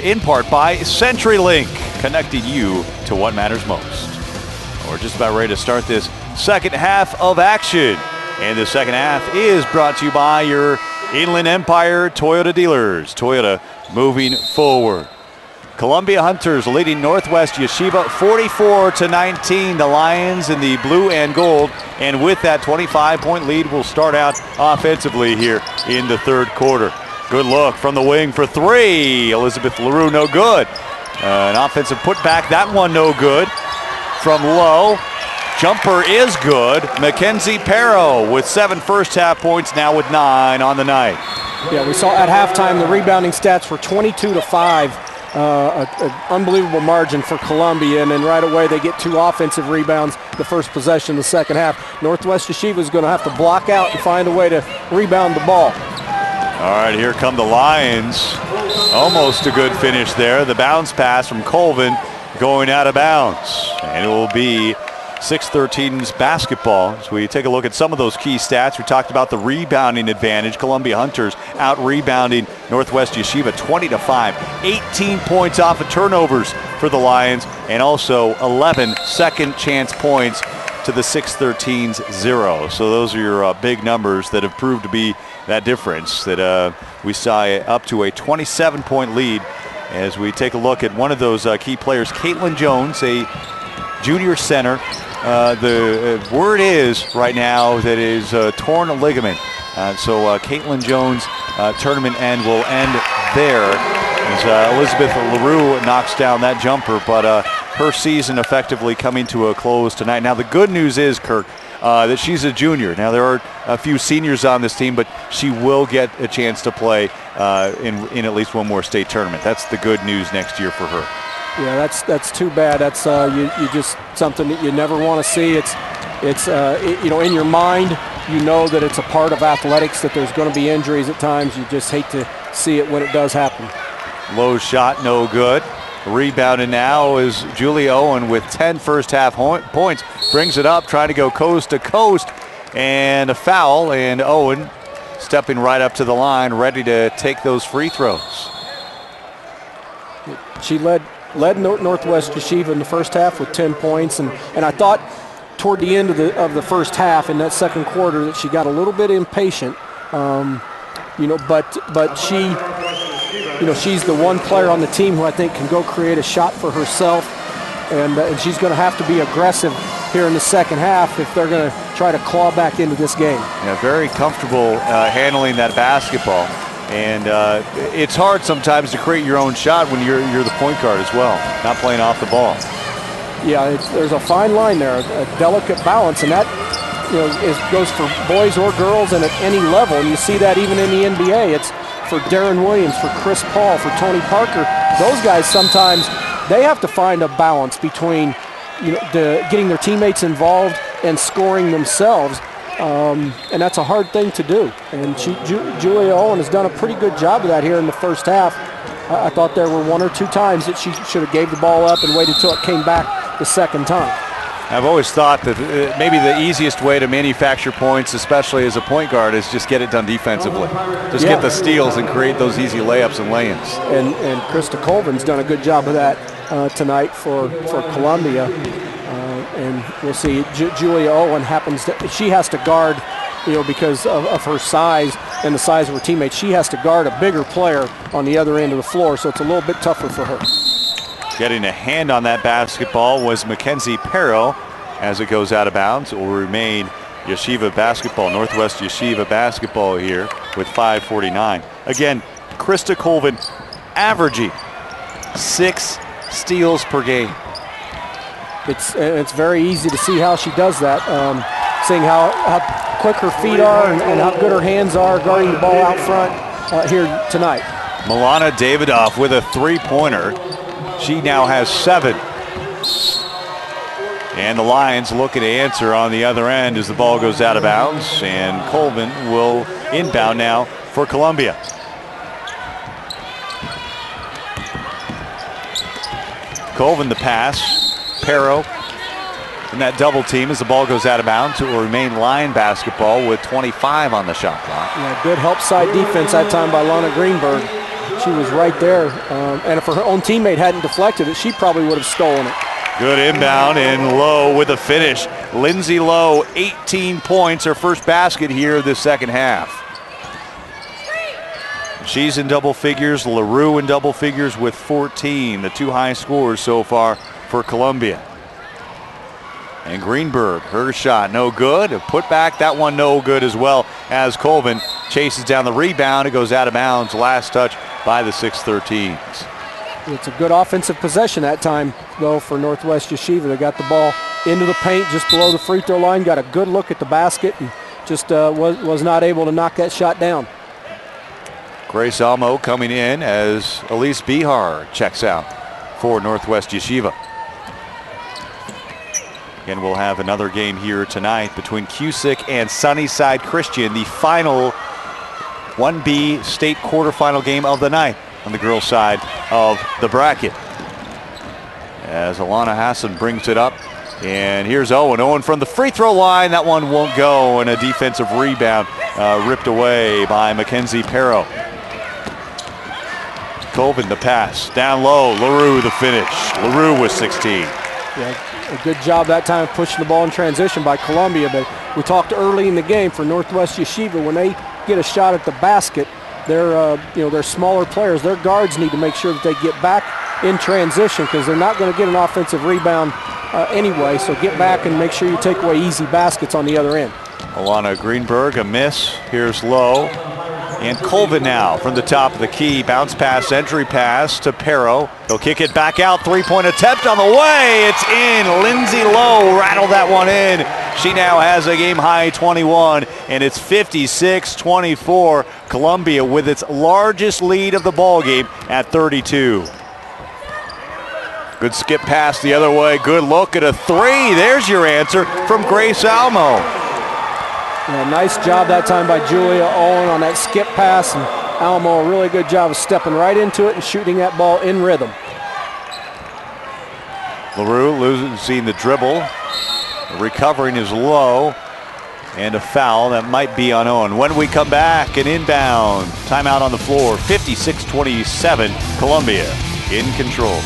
in part by CenturyLink, connecting you to what matters most. We're just about ready to start this second half of action. And the second half is brought to you by your Inland Empire Toyota dealers. Toyota moving forward. Columbia Hunters leading Northwest Yeshiva 44-19. The Lions in the blue and gold. And with that 25-point lead, we'll start out offensively here in the third quarter. Good look from the wing for three. Elizabeth LaRue, no good. An offensive putback, that one no good. From low, jumper is good. Mackenzie Perro with 7 first-half points, now with 9 on the night. Yeah, we saw at halftime the rebounding stats were 22-5. An unbelievable margin for Columbia, and then right away they get 2 offensive rebounds the first possession of the second half. Northwest Yeshiva is going to have to block out and find a way to rebound the ball. All right, here come the Lions. Almost a good finish there. The bounce pass from Colvin going out of bounds. And it will be 6-13's basketball. As we take a look at some of those key stats, we talked about the rebounding advantage. Columbia Hunters out-rebounding Northwest Yeshiva 20-5. 18 points off of turnovers for the Lions, and also 11 second chance points to the 6-13's 0. So those are your big numbers that have proved to be that difference, that we saw up to a 27-point lead. As we take a look at one of those key players, Caitlin Jones, a junior center. The word is right now that is torn ligament. So Caitlin Jones' tournament end will end there as Elizabeth LaRue knocks down that jumper, but her season effectively coming to a close tonight. Now the good news is, Kirk, that she's a junior. Now there are a few seniors on this team, but she will get a chance to play in at least one more state tournament. That's the good news next year for her. Yeah, that's too bad. That's you just something that you never want to see. It's in your mind, you know that it's a part of athletics that there's going to be injuries at times. You just hate to see it when it does happen. Low shot, no good. Rebounding now is Julia Owen with 10 first-half points. Brings it up, trying to go coast to coast, and a foul. And Owen stepping right up to the line, ready to take those free throws. She led Northwest Yeshiva in the first half with 10 points, and I thought toward the end of the first half in that second quarter that she got a little bit impatient, but she. She's the one player on the team who I think can go create a shot for herself, and she's going to have to be aggressive here in the second half if they're going to try to claw back into this game. Yeah, very comfortable handling that basketball, and it's hard sometimes to create your own shot when you're the point guard as well, not playing off the ball. Yeah, there's a fine line there, a delicate balance, and that goes for boys or girls and at any level, and you see that even in the NBA. It's for Darren Williams, for Chris Paul, for Tony Parker. Those guys sometimes, they have to find a balance between getting their teammates involved and scoring themselves, and that's a hard thing to do. And Julia Owen has done a pretty good job of that here in the first half. I thought there were 1 or 2 times that she should have gave the ball up and waited till it came back the second time. I've always thought that maybe the easiest way to manufacture points, especially as a point guard, is just get it done defensively. Just get the steals and create those easy layups and lay-ins. And Krista Colvin's done a good job of that tonight for Columbia. And we'll see. Julia Owen she has to guard, because of her size and the size of her teammates. She has to guard a bigger player on the other end of the floor, so it's a little bit tougher for her. Getting a hand on that basketball was Mackenzie Perro as it goes out of bounds. It will remain Yeshiva basketball, Northwest Yeshiva basketball here with 5:49. Again, Krista Colvin averaging 6 steals per game. It's very easy to see how she does that, seeing how quick her feet are and how good her hands are guarding the ball out front here tonight. Milana Davidoff with a 3-pointer. She now has 7. And the Lions looking to answer on the other end as the ball goes out of bounds. And Colvin will inbound now for Columbia. Colvin the pass. Perro in that double team as the ball goes out of bounds. It will remain line basketball with 25 on the shot clock. Yeah, good help side defense that time by Lana Greenberg. She was right there, and if her own teammate hadn't deflected it, she probably would have stolen it. Good inbound, and Lowe with a finish. Lindsay Lowe, 18 points, her first basket here this second half. She's in double figures, LaRue in double figures with 14, the two high scorers so far for Columbia. And Greenberg, her shot no good. A putback, that one no good as well, as Colvin chases down the rebound. It goes out of bounds. Last touch by the 613s. It's a good offensive possession that time, though, for Northwest Yeshiva. They got the ball into the paint just below the free throw line, got a good look at the basket, and just was not able to knock that shot down. Grace Almo coming in as Elise Bihar checks out for Northwest Yeshiva. Again, we'll have another game here tonight between Cusick and Sunnyside Christian, the final 1B state quarterfinal game of the night on the girls' side of the bracket. As Alana Hassan brings it up, and here's Owen. Owen from the free throw line, that one won't go, and a defensive rebound ripped away by Mackenzie Perro. Colvin the pass, down low, LaRue the finish. LaRue with 16. Yeah, a good job that time of pushing the ball in transition by Columbia, but we talked early in the game for Northwest Yeshiva, when they get a shot at the basket, they're smaller players. Their guards need to make sure that they get back in transition, because they're not going to get an offensive rebound anyway, so get back and make sure you take away easy baskets on the other end. Alana Greenberg, a miss. Here's Lowe. And Colvin now from the top of the key. Bounce pass, entry pass to Perro. He'll kick it back out. Three-point attempt on the way. It's in. Lindsay Lowe rattled that one in. She now has a game-high 21, and it's 56-24. Columbia with its largest lead of the ball game at 32. Good skip pass the other way. Good look at a three. There's your answer from Grace Almo. Yeah, nice job that time by Julia Owen on that skip pass, and Almo a really good job of stepping right into it and shooting that ball in rhythm. LaRue losing the dribble. Recovering is Low, and a foul that might be on Owen. When we come back, an inbound. Timeout on the floor. 56-27. Columbia in control.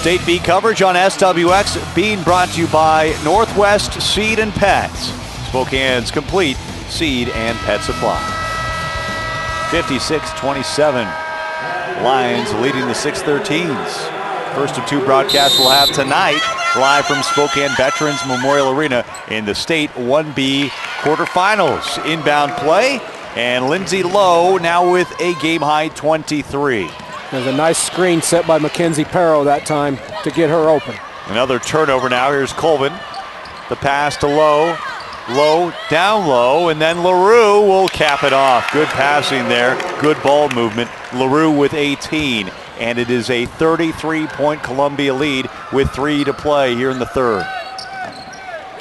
State B coverage on SWX being brought to you by Northwest Seed and Pets, Spokane's complete seed and pet supply. 56-27, Lions leading the 613s. First of two broadcasts we'll have tonight, live from Spokane Veterans Memorial Arena in the state 1B quarterfinals. Inbound play, and Lindsay Lowe now with a game-high 23. There's a nice screen set by Mackenzie Perro that time to get her open. Another turnover now. Here's Colvin. The pass to Lowe. Lowe down low, and then LaRue will cap it off. Good passing there. Good ball movement. LaRue with 18, and it is a 33-point Columbia lead with 3 to play here in the third.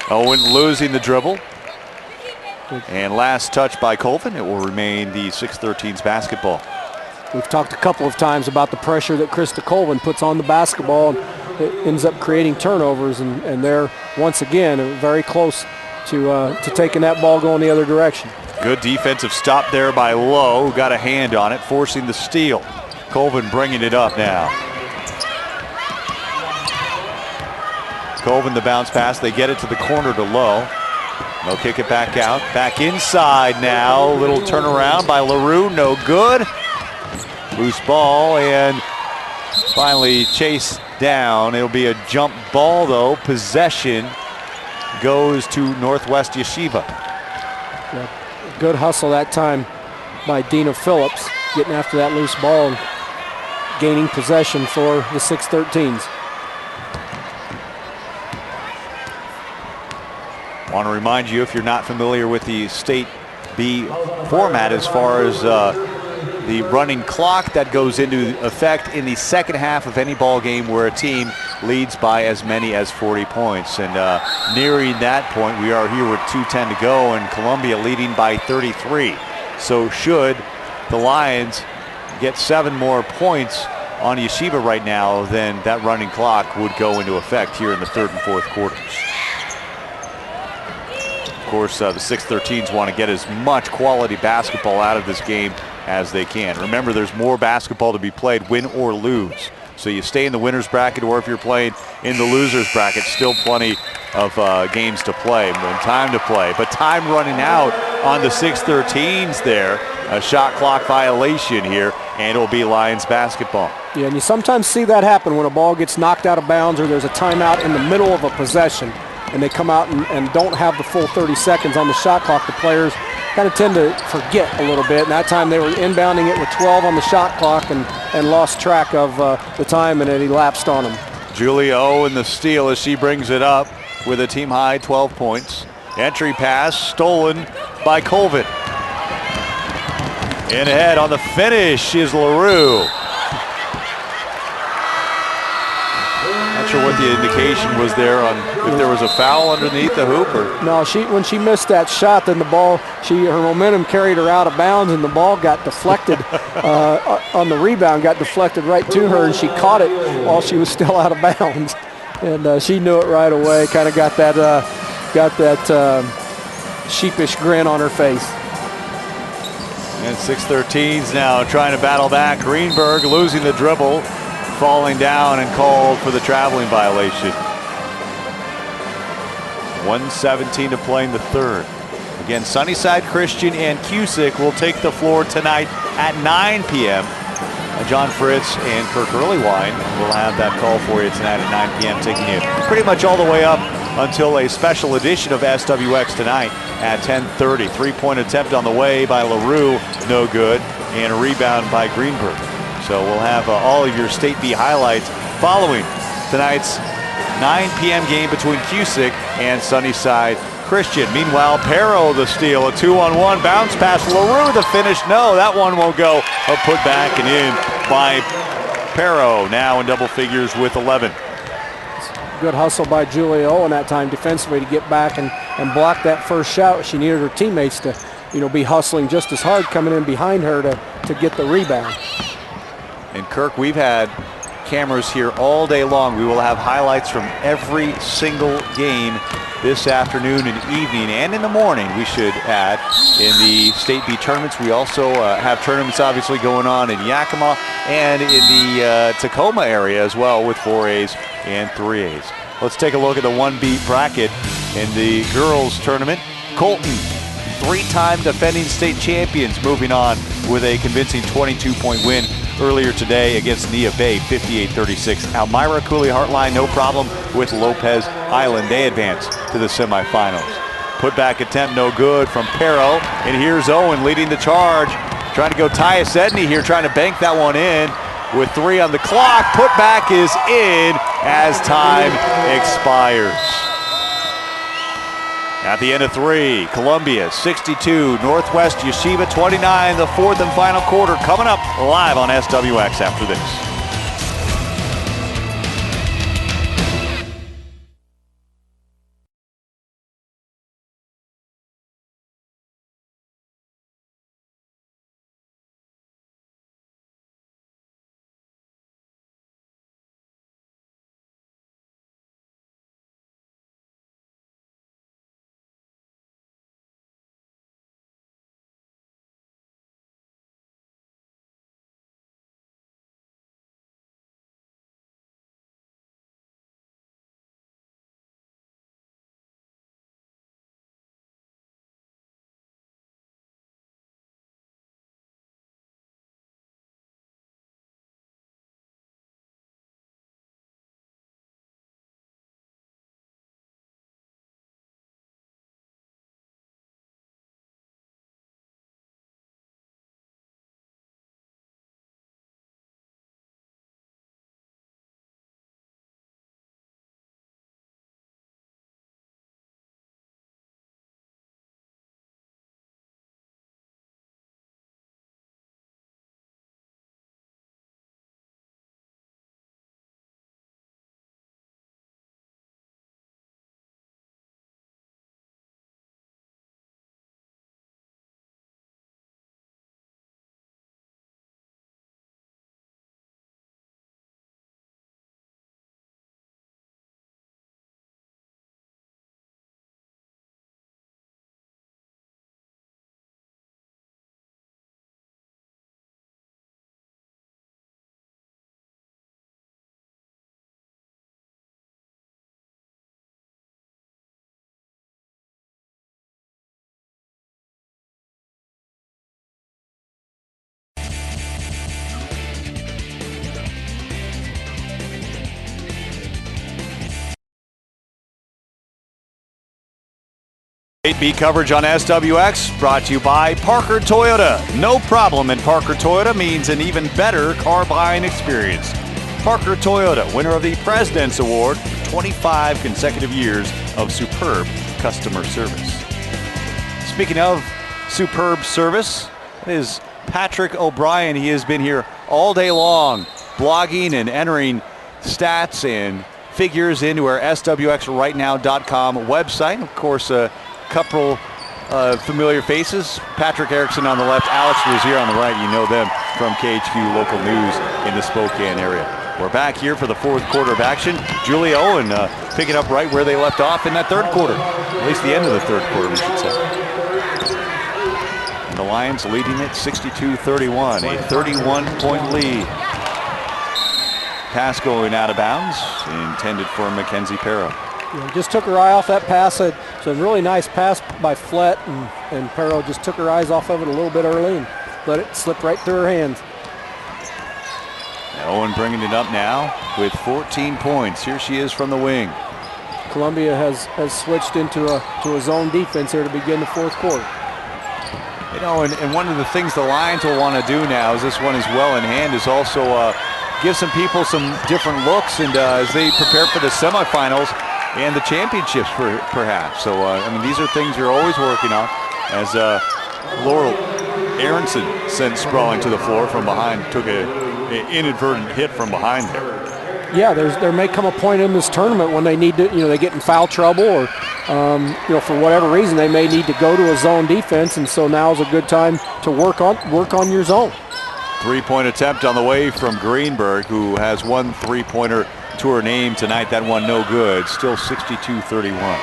Owen losing the dribble. And last touch by Colvin. It will remain the 613's basketball. We've talked a couple of times about the pressure that Krista Colvin puts on the basketball, and it ends up creating turnovers, and they're once again very close to taking that ball going the other direction. Good defensive stop there by Lowe, who got a hand on it, forcing the steal. Colvin bringing it up now. Colvin the bounce pass. They get it to the corner to Lowe. They'll kick it back out. Back inside now. Little turnaround by LaRue. No good. Loose ball and finally chased down. It'll be a jump ball though. Possession goes to Northwest Yeshiva. Yeah, good hustle that time by Dina Phillips, getting after that loose ball and gaining possession for the 613s. Want to remind you, if you're not familiar with the State B format as far as the running clock that goes into effect in the second half of any ball game where a team leads by as many as 40 points. And nearing that point, we are here with 2:10 to go and Columbia leading by 33. So should the Lions get 7 more points on Yeshiva right now, then that running clock would go into effect here in the third and fourth quarters. Of course, the 613s want to get as much quality basketball out of this game as they can. Remember, there's more basketball to be played, win or lose. So you stay in the winner's bracket, or if you're playing in the loser's bracket, still plenty of games to play and time to play. But time running out on the 613s there. A shot clock violation here, and it'll be Lions basketball. Yeah, and you sometimes see that happen when a ball gets knocked out of bounds or there's a timeout in the middle of a possession and they come out and don't have the full 30 seconds on the shot clock. The players kind of tend to forget a little bit. And that time they were inbounding it with 12 on the shot clock and lost track of the time, and it elapsed on them. Julia O in the steal as she brings it up with a team high 12 points. Entry pass stolen by Colvin. In ahead on the finish is LaRue. Not sure what the indication was there on if there was a foul underneath the hoop or. No, when she missed that shot, then the ball, her momentum carried her out of bounds, and the ball got deflected on the rebound, got deflected right to her, and she caught it while she was still out of bounds, and she knew it right away. Kind of got that sheepish grin on her face. And 613s now trying to battle back. Greenberg losing the dribble, falling down and called for the traveling violation. 1:17 to play in the third. Again, Sunnyside Christian and Cusick will take the floor tonight at 9 p.m. John Fritz and Kirk Earlywine will have that call for you tonight at 9 p.m. taking you pretty much all the way up until a special edition of SWX tonight at 10:30. Three-point attempt on the way by LaRue, no good, and a rebound by Greenberg. So we'll have all of your State B highlights following tonight's 9 p.m. game between Cusick and Sunnyside Christian. Meanwhile, Pero the steal, a 2-on-1 bounce pass. LaRue the finish. No, that one won't go. A put back and in by Pero, now in double figures with 11. Good hustle by Julia Owen that time defensively to get back and block that first shot. She needed her teammates to, be hustling just as hard coming in behind her to get the rebound. And Kirk, we've had cameras here all day long. We will have highlights from every single game this afternoon and evening, and in the morning, we should add, in the State B tournaments. We also have tournaments obviously going on in Yakima and in the Tacoma area as well with 4As and 3As. Let's take a look at the 1B bracket in the girls tournament. Colton, 3-time defending state champions, moving on with a convincing 22-point win earlier today against Nia Bay, 58-36. Elmira Cooley Heartline, no problem with Lopez Island. They advance to the semifinals. Putback attempt, no good from Pero. And here's Owen leading the charge. Trying to go Tyus Edney here, trying to bank that one in with 3 on the clock. Putback is in as time expires. At the end of 3, Columbia 62, Northwest Yeshiva 29, the fourth and final quarter coming up live on SWX after this. 8B coverage on SWX brought to you by Parker Toyota. No problem in Parker Toyota means an even better car buying experience. Parker Toyota, winner of the President's Award, 25 consecutive years of superb customer service. Speaking of superb service, it is Patrick O'Brien. He has been here all day long, blogging and entering stats and figures into our SWXRightNow.com website. Of course, a couple familiar faces. Patrick Erickson on the left, Alex Rozier on the right. You know them from KHQ Local News in the Spokane area. We're back here for the fourth quarter of action. Julia Owen picking up right where they left off in that third quarter. At least the end of the third quarter, we should say. And the Lions leading it 62-31, a 31-point lead. Pass going out of bounds, intended for Mackenzie Perro. Yeah, just took her eye off that pass. It's a really nice pass by Flett, and Perro just took her eyes off of it a little bit early and let it slip right through her hands. Owen bringing it up now with 14 points. Here she is from the wing. Columbia has switched into a zone defense here to begin the fourth quarter. You know, and one of the things the Lions will want to do now, as this one is well in hand, is also give some people some different looks, and as they prepare for the semifinals and the championships perhaps. So, I mean, these are things you're always working on, as Laurel Aronson sent sprawling to the floor from behind, took an inadvertent hit from behind there. Yeah, there may come a point in this tournament when they need to, they get in foul trouble, or for whatever reason they may need to go to a zone defense, and so now is a good time to work on your zone. Three-point attempt on the way from Greenberg, who has one three-pointer to her name tonight. That one no good. Still 62-31.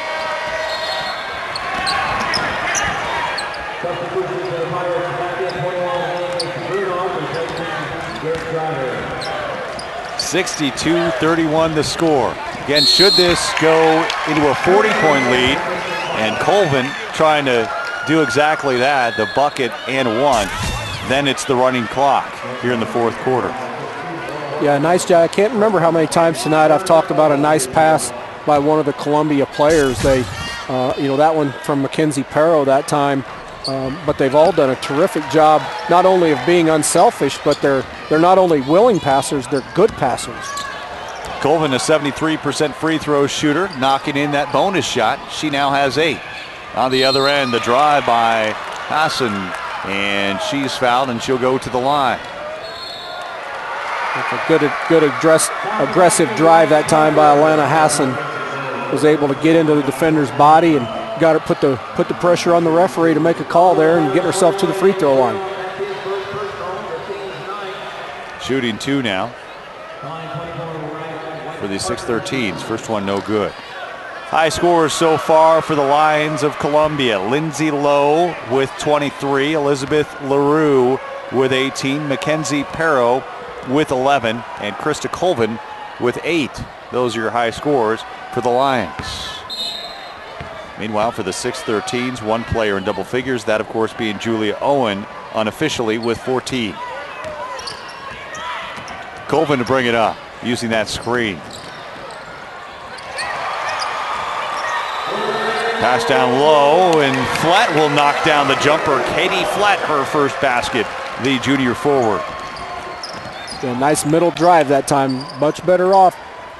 (62-31) the score. Again, should this go into a 40-point lead, and Colvin trying to do exactly that, the bucket and one, then it's the running clock here in the fourth quarter. Yeah, nice job. I can't remember how many times tonight I've talked about a nice pass by one of the Columbia players. They, that one from Mackenzie Perro that time, but they've all done a terrific job, not only of being unselfish, but they're not only willing passers, they're good passers. Colvin, a 73% free throw shooter, knocking in that bonus shot. She now has 8. On the other end, the drive by Hassan, and she's fouled, and she'll go to the line. It's a good aggressive drive that time by Alana Hassan. Was able to get into the defender's body and got her put the pressure on the referee to make a call there and get herself to the free throw line. Shooting 2 now for the 613s. First one no good. High scores so far for the Lions of Columbia. Lindsay Lowe with 23, Elizabeth LaRue with 18, Mackenzie Perro with 11, and Krista Colvin with 8. Those are your high scores for the Lions. Meanwhile, for the 613s, one player in double figures, that of course being Julia Owen unofficially with 14. Colvin to bring it up using that screen. Pass down low, and Flett will knock down the jumper. Katie Flett, her first basket, the junior forward. Yeah, nice middle drive that time. Much better off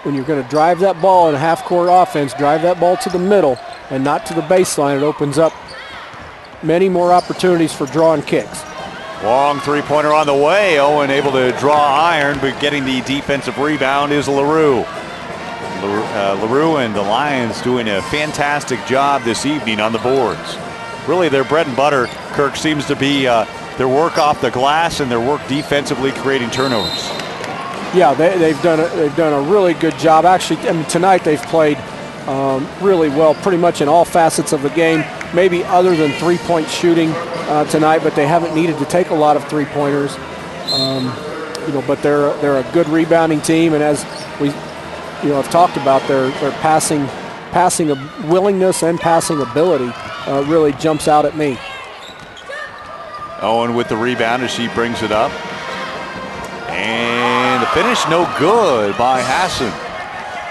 when you're going to drive that ball in a half-court offense, drive that ball to the middle and not to the baseline. It opens up many more opportunities for drawing kicks. Long three-pointer on the way. Owen able to draw iron, but getting the defensive rebound is LaRue. LaRue and the Lions doing a fantastic job this evening on the boards. Really, their bread and butter, Kirk, seems to be their work off the glass and their work defensively creating turnovers. Yeah, they've done a really good job. Actually, I mean, tonight they've played really well, pretty much in all facets of the game. Maybe other than three-point shooting tonight, but they haven't needed to take a lot of three-pointers. But they're a good rebounding team, and as we have talked about, their passing willingness and passing ability really jumps out at me. Owen with the rebound as she brings it up. And the finish no good by Hassan.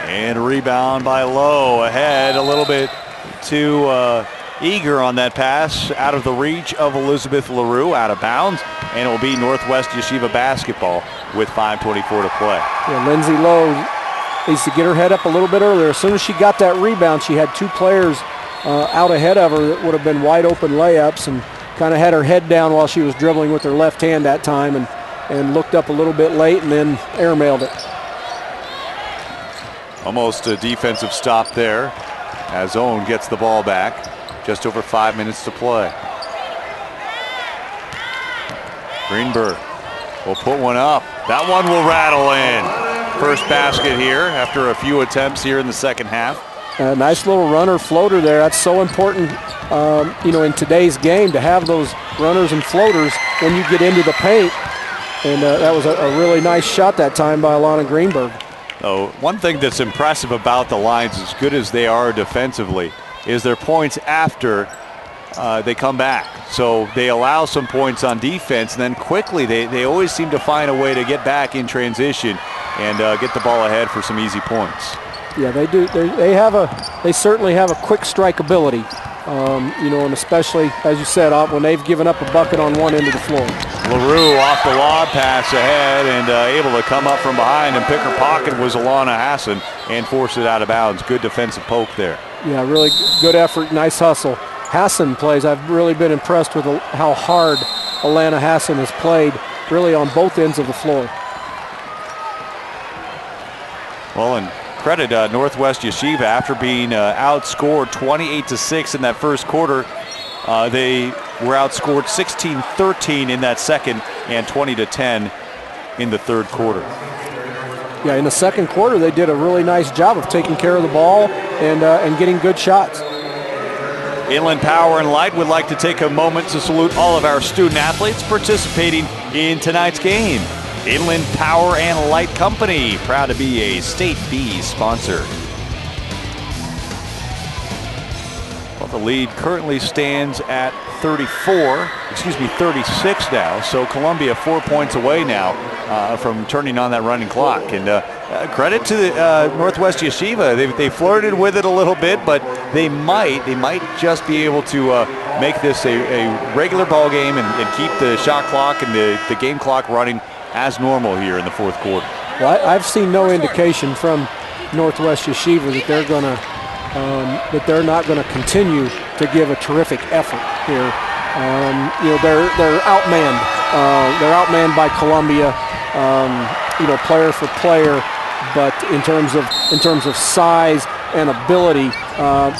And a rebound by Lowe, ahead a little bit to eager on that pass out of the reach of Elizabeth LaRue, out of bounds, and it will be Northwest Yeshiva basketball with 5:24 to play. Yeah, Lindsay Lowe needs to get her head up a little bit earlier. As soon as she got that rebound, she had two players out ahead of her that would have been wide open layups, and kind of had her head down while she was dribbling with her left hand that time, and looked up a little bit late and then airmailed it. Almost a defensive stop there as Owen gets the ball back. Just over 5 minutes to play. Greenberg will put one up. That one will rattle in. First basket here after a few attempts here in the second half. A nice little runner floater there. That's so important, in today's game, to have those runners and floaters when you get into the paint. And that was a really nice shot that time by Alana Greenberg. Oh, one thing that's impressive about the Lions, as good as they are defensively, is their points after they come back. So they allow some points on defense, and then quickly they always seem to find a way to get back in transition and get the ball ahead for some easy points. Yeah, they do. They certainly have a quick strike ability, and especially, as you said, when they've given up a bucket on one end of the floor. LaRue off the lob pass ahead and able to come up from behind and pick her pocket was Alana Hassan and force it out of bounds. Good defensive poke there. Yeah, really good effort, nice hustle. Hassan plays. I've really been impressed with how hard Alana Hassan has played, really on both ends of the floor. Well, and credit Northwest Yeshiva, after being outscored 28-6 in that first quarter. They were outscored 16-13 in that second and 20-10 in the third quarter. Yeah, in the second quarter, they did a really nice job of taking care of the ball and getting good shots. Inland Power and Light would like to take a moment to salute all of our student athletes participating in tonight's game. Inland Power and Light Company, proud to be a State B sponsor. Well, the lead currently stands at 36 now. So Columbia 4 points away now from turning on that running clock. And credit to the Northwest Yeshiva. They flirted with it a little bit, but they might just be able to make this a regular ball game and keep the shot clock and the game clock running as normal here in the fourth quarter. Well, I've seen no indication from Northwest Yeshiva that they're not going to continue to give a terrific effort here. They're outmanned. They're outmanned by Columbia, player for player, but in terms of size and ability,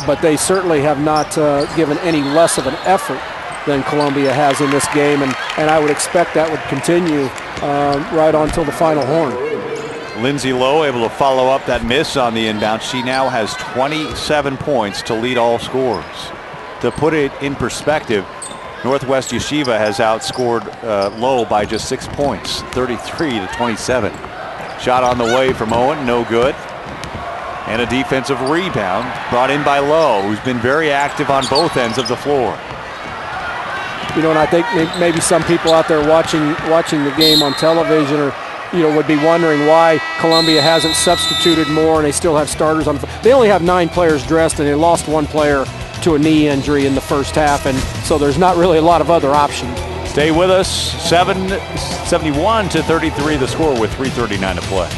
but they certainly have not given any less of an effort than Columbia has in this game, and I would expect that would continue right on till the final horn. Lindsay Lowe able to follow up that miss on the inbound. She now has 27 points to lead all scorers. To put it in perspective, Northwest Yeshiva has outscored Lowe by just 6 points, 33-27. Shot on the way from Owen, no good. And a defensive rebound brought in by Lowe, who's been very active on both ends of the floor. And I think maybe some people out there watching the game on television would be wondering why Columbia hasn't substituted more and they still have starters on. They only have 9 players dressed, and they lost 1 player to a knee injury in the first half, and so there's not really a lot of other options. Stay with us. 71-33 the score with 3:39 to play.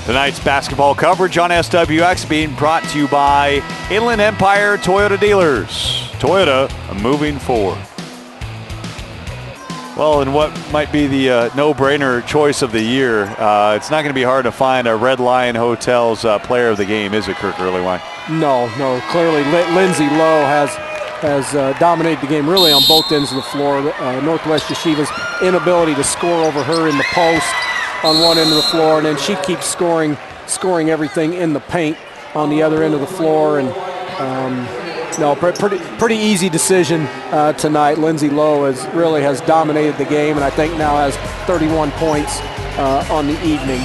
Tonight's basketball coverage on SWX being brought to you by Inland Empire Toyota Dealers. Toyota, moving forward. Well, in what might be the no-brainer choice of the year, it's not going to be hard to find a Red Lion Hotel's player of the game, is it, Kirk Earlywine? No. Clearly, Lindsay Lowe has dominated the game really on both ends of the floor. Northwest Yeshiva's inability to score over her in the post on one end of the floor, and then she keeps scoring everything in the paint on the other end of the floor. And pretty easy decision tonight. Lindsay Lowe has dominated the game, and I think now has 31 points on the evening.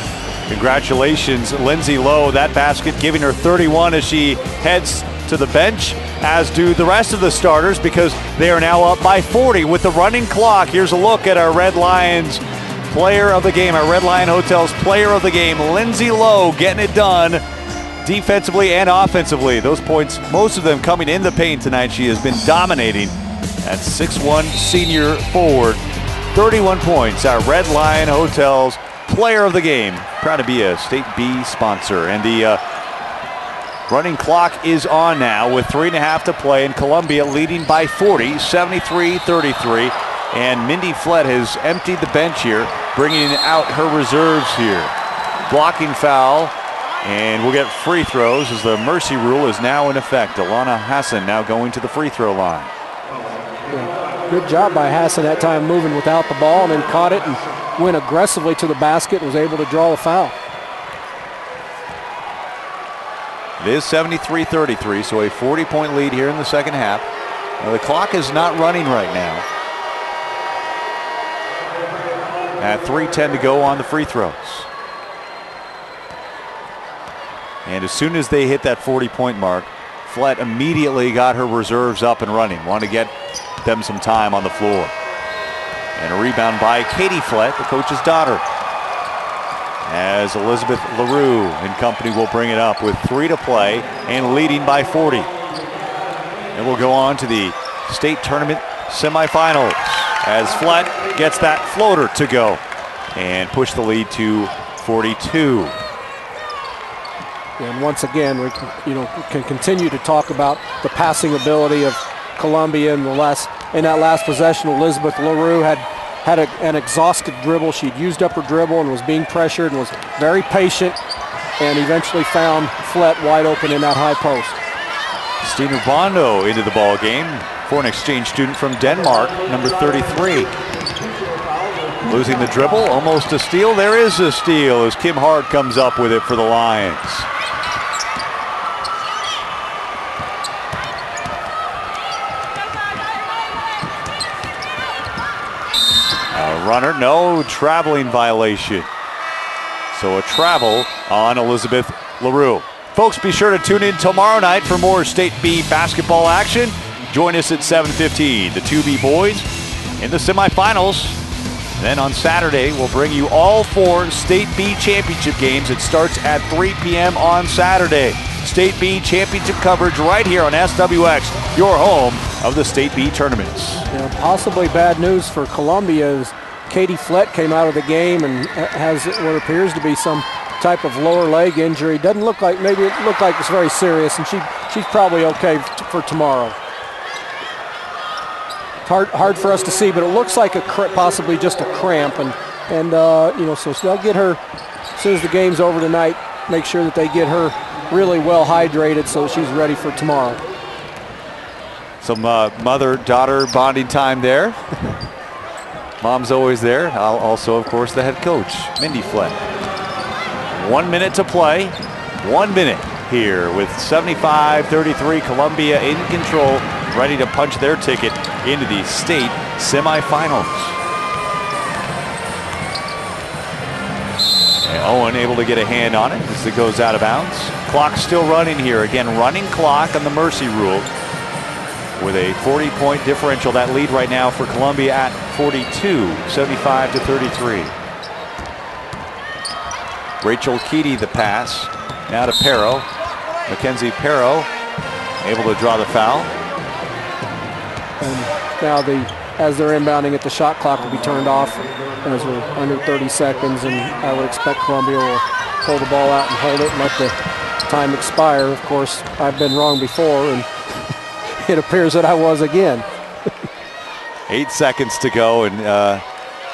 Congratulations, Lindsay Lowe. That basket giving her 31 as she heads to the bench, as do the rest of the starters, because they are now up by 40 with the running clock. Here's a look at our Red Lions player of the game, our Red Lion Hotels player of the game, Lindsay Lowe, getting it done defensively and offensively. Those points, most of them coming in the paint tonight. She has been dominating at 6'1" senior forward. 31 points, our Red Lion Hotels player of the game. Proud to be a State B sponsor. And the running clock is on now with 3.5 to play, and Columbia leading by 40, 73-33. And Mindy Flett has emptied the bench here, bringing out her reserves here. Blocking foul, and we'll get free throws as the mercy rule is now in effect. Alana Hassan now going to the free throw line. Good job by Hassan that time, moving without the ball, and then caught it and went aggressively to the basket and was able to draw the foul. It is 73-33, so a 40-point lead here in the second half. Now, the clock is not running right now. At 3:10 to go on the free throws. And as soon as they hit that 40-point mark, Flett immediately got her reserves up and running. Want to get them some time on the floor. And a rebound by Katie Flett, the coach's daughter, as Elizabeth LaRue and company will bring it up with 3 to play and leading by 40. And we'll go on to the state tournament semifinals as Flett gets that floater to go and push the lead to 42. And once again, we can continue to talk about the passing ability of Columbia in that last possession. Elizabeth LaRue had an exhausted dribble. She'd used up her dribble and was being pressured and was very patient, and eventually found Flett wide open in that high post. Stine Bondo into the ball game, foreign exchange student from Denmark, number 33. Losing the dribble, almost a steal. There is a steal as Kim Hart comes up with it for the Lions. A runner, no traveling violation. So a travel on Elizabeth LaRue. Folks, be sure to tune in tomorrow night for more State B basketball action. Join us at 7:15. The 2B boys in the semifinals. Then on Saturday, we'll bring you all 4 State B championship games. It starts at 3 p.m. on Saturday. State B championship coverage right here on SWX, your home of the State B tournaments. Possibly bad news for Columbia as Katie Flett came out of the game and has what appears to be some type of lower leg injury. Doesn't look like, maybe it looked like it's very serious, and she's probably okay for tomorrow. Hard for us to see, but it looks like possibly just a cramp, and so they'll get her as soon as the game's over tonight. Make sure that they get her really well hydrated so she's ready for tomorrow. Some mother-daughter bonding time there. Mom's always there. Also, of course, the head coach, Mindy Flett. 1 minute to play. 1 minute here with 75-33. Columbia in control, ready to punch their ticket into the state semifinals. And Owen able to get a hand on it as it goes out of bounds. Clock still running here. Again, running clock on the mercy rule with a 40-point differential. That lead right now for Columbia at 42, 75-33. Rachel Keedy the pass. Now to Perro. Mackenzie Perro able to draw the foul. And now the as they're inbounding it, the shot clock will be turned off as we're under 30 seconds, and I would expect Columbia will pull the ball out and hold it and let the time expire. Of course, I've been wrong before, and it appears that I was again. 8 seconds to go, and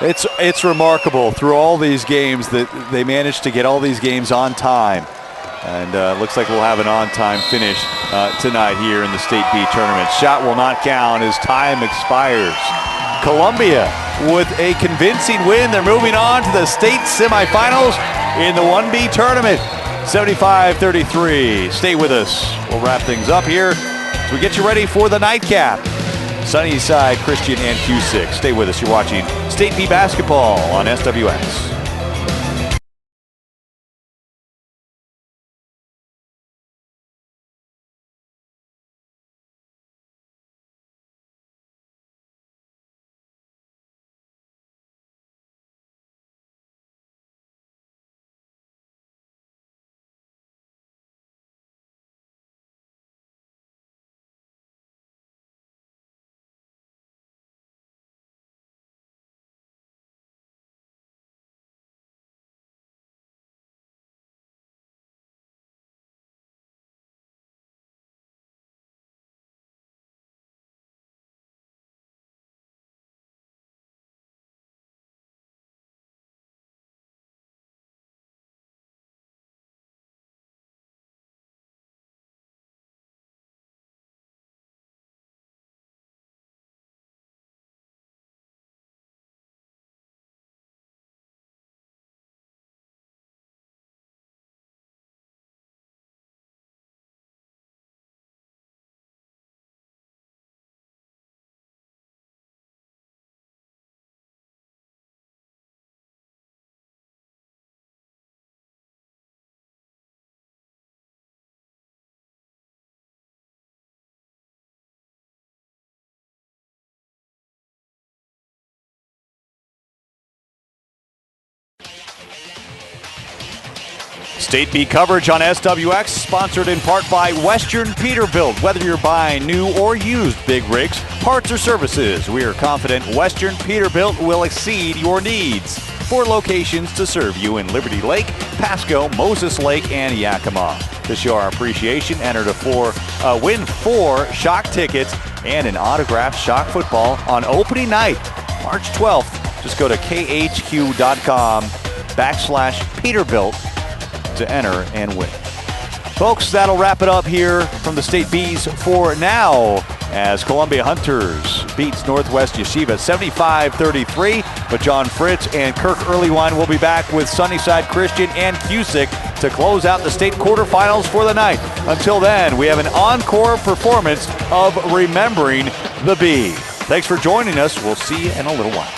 it's remarkable through all these games that they managed to get all these games on time. And looks like we'll have an on-time finish tonight here in the State B tournament. Shot will not count as time expires. Columbia with a convincing win. They're moving on to the state semifinals in the 1B tournament. 75-33. Stay with us. We'll wrap things up here as we get you ready for the nightcap. Sunnyside, Christian, and Cusick. Stay with us. You're watching State B basketball on SWX. State B coverage on SWX, sponsored in part by Western Peterbilt. Whether you're buying new or used big rigs, parts or services, we are confident Western Peterbilt will exceed your needs. 4 locations to serve you in Liberty Lake, Pasco, Moses Lake, and Yakima. To show our appreciation, enter to win 4 Shock tickets and an autographed Shock football on opening night, March 12th. Just go to khq.com/Peterbilt to enter and win. Folks, that'll wrap it up here from the State B's for now, as Columbia Hunters beats Northwest Yeshiva 75-33. But John Fritz and Kirk Earlywine will be back with Sunnyside Christian and Cusick to close out the state quarterfinals for the night. Until then, we have an encore performance of Remembering the Bee. Thanks for joining us. We'll see you in a little while.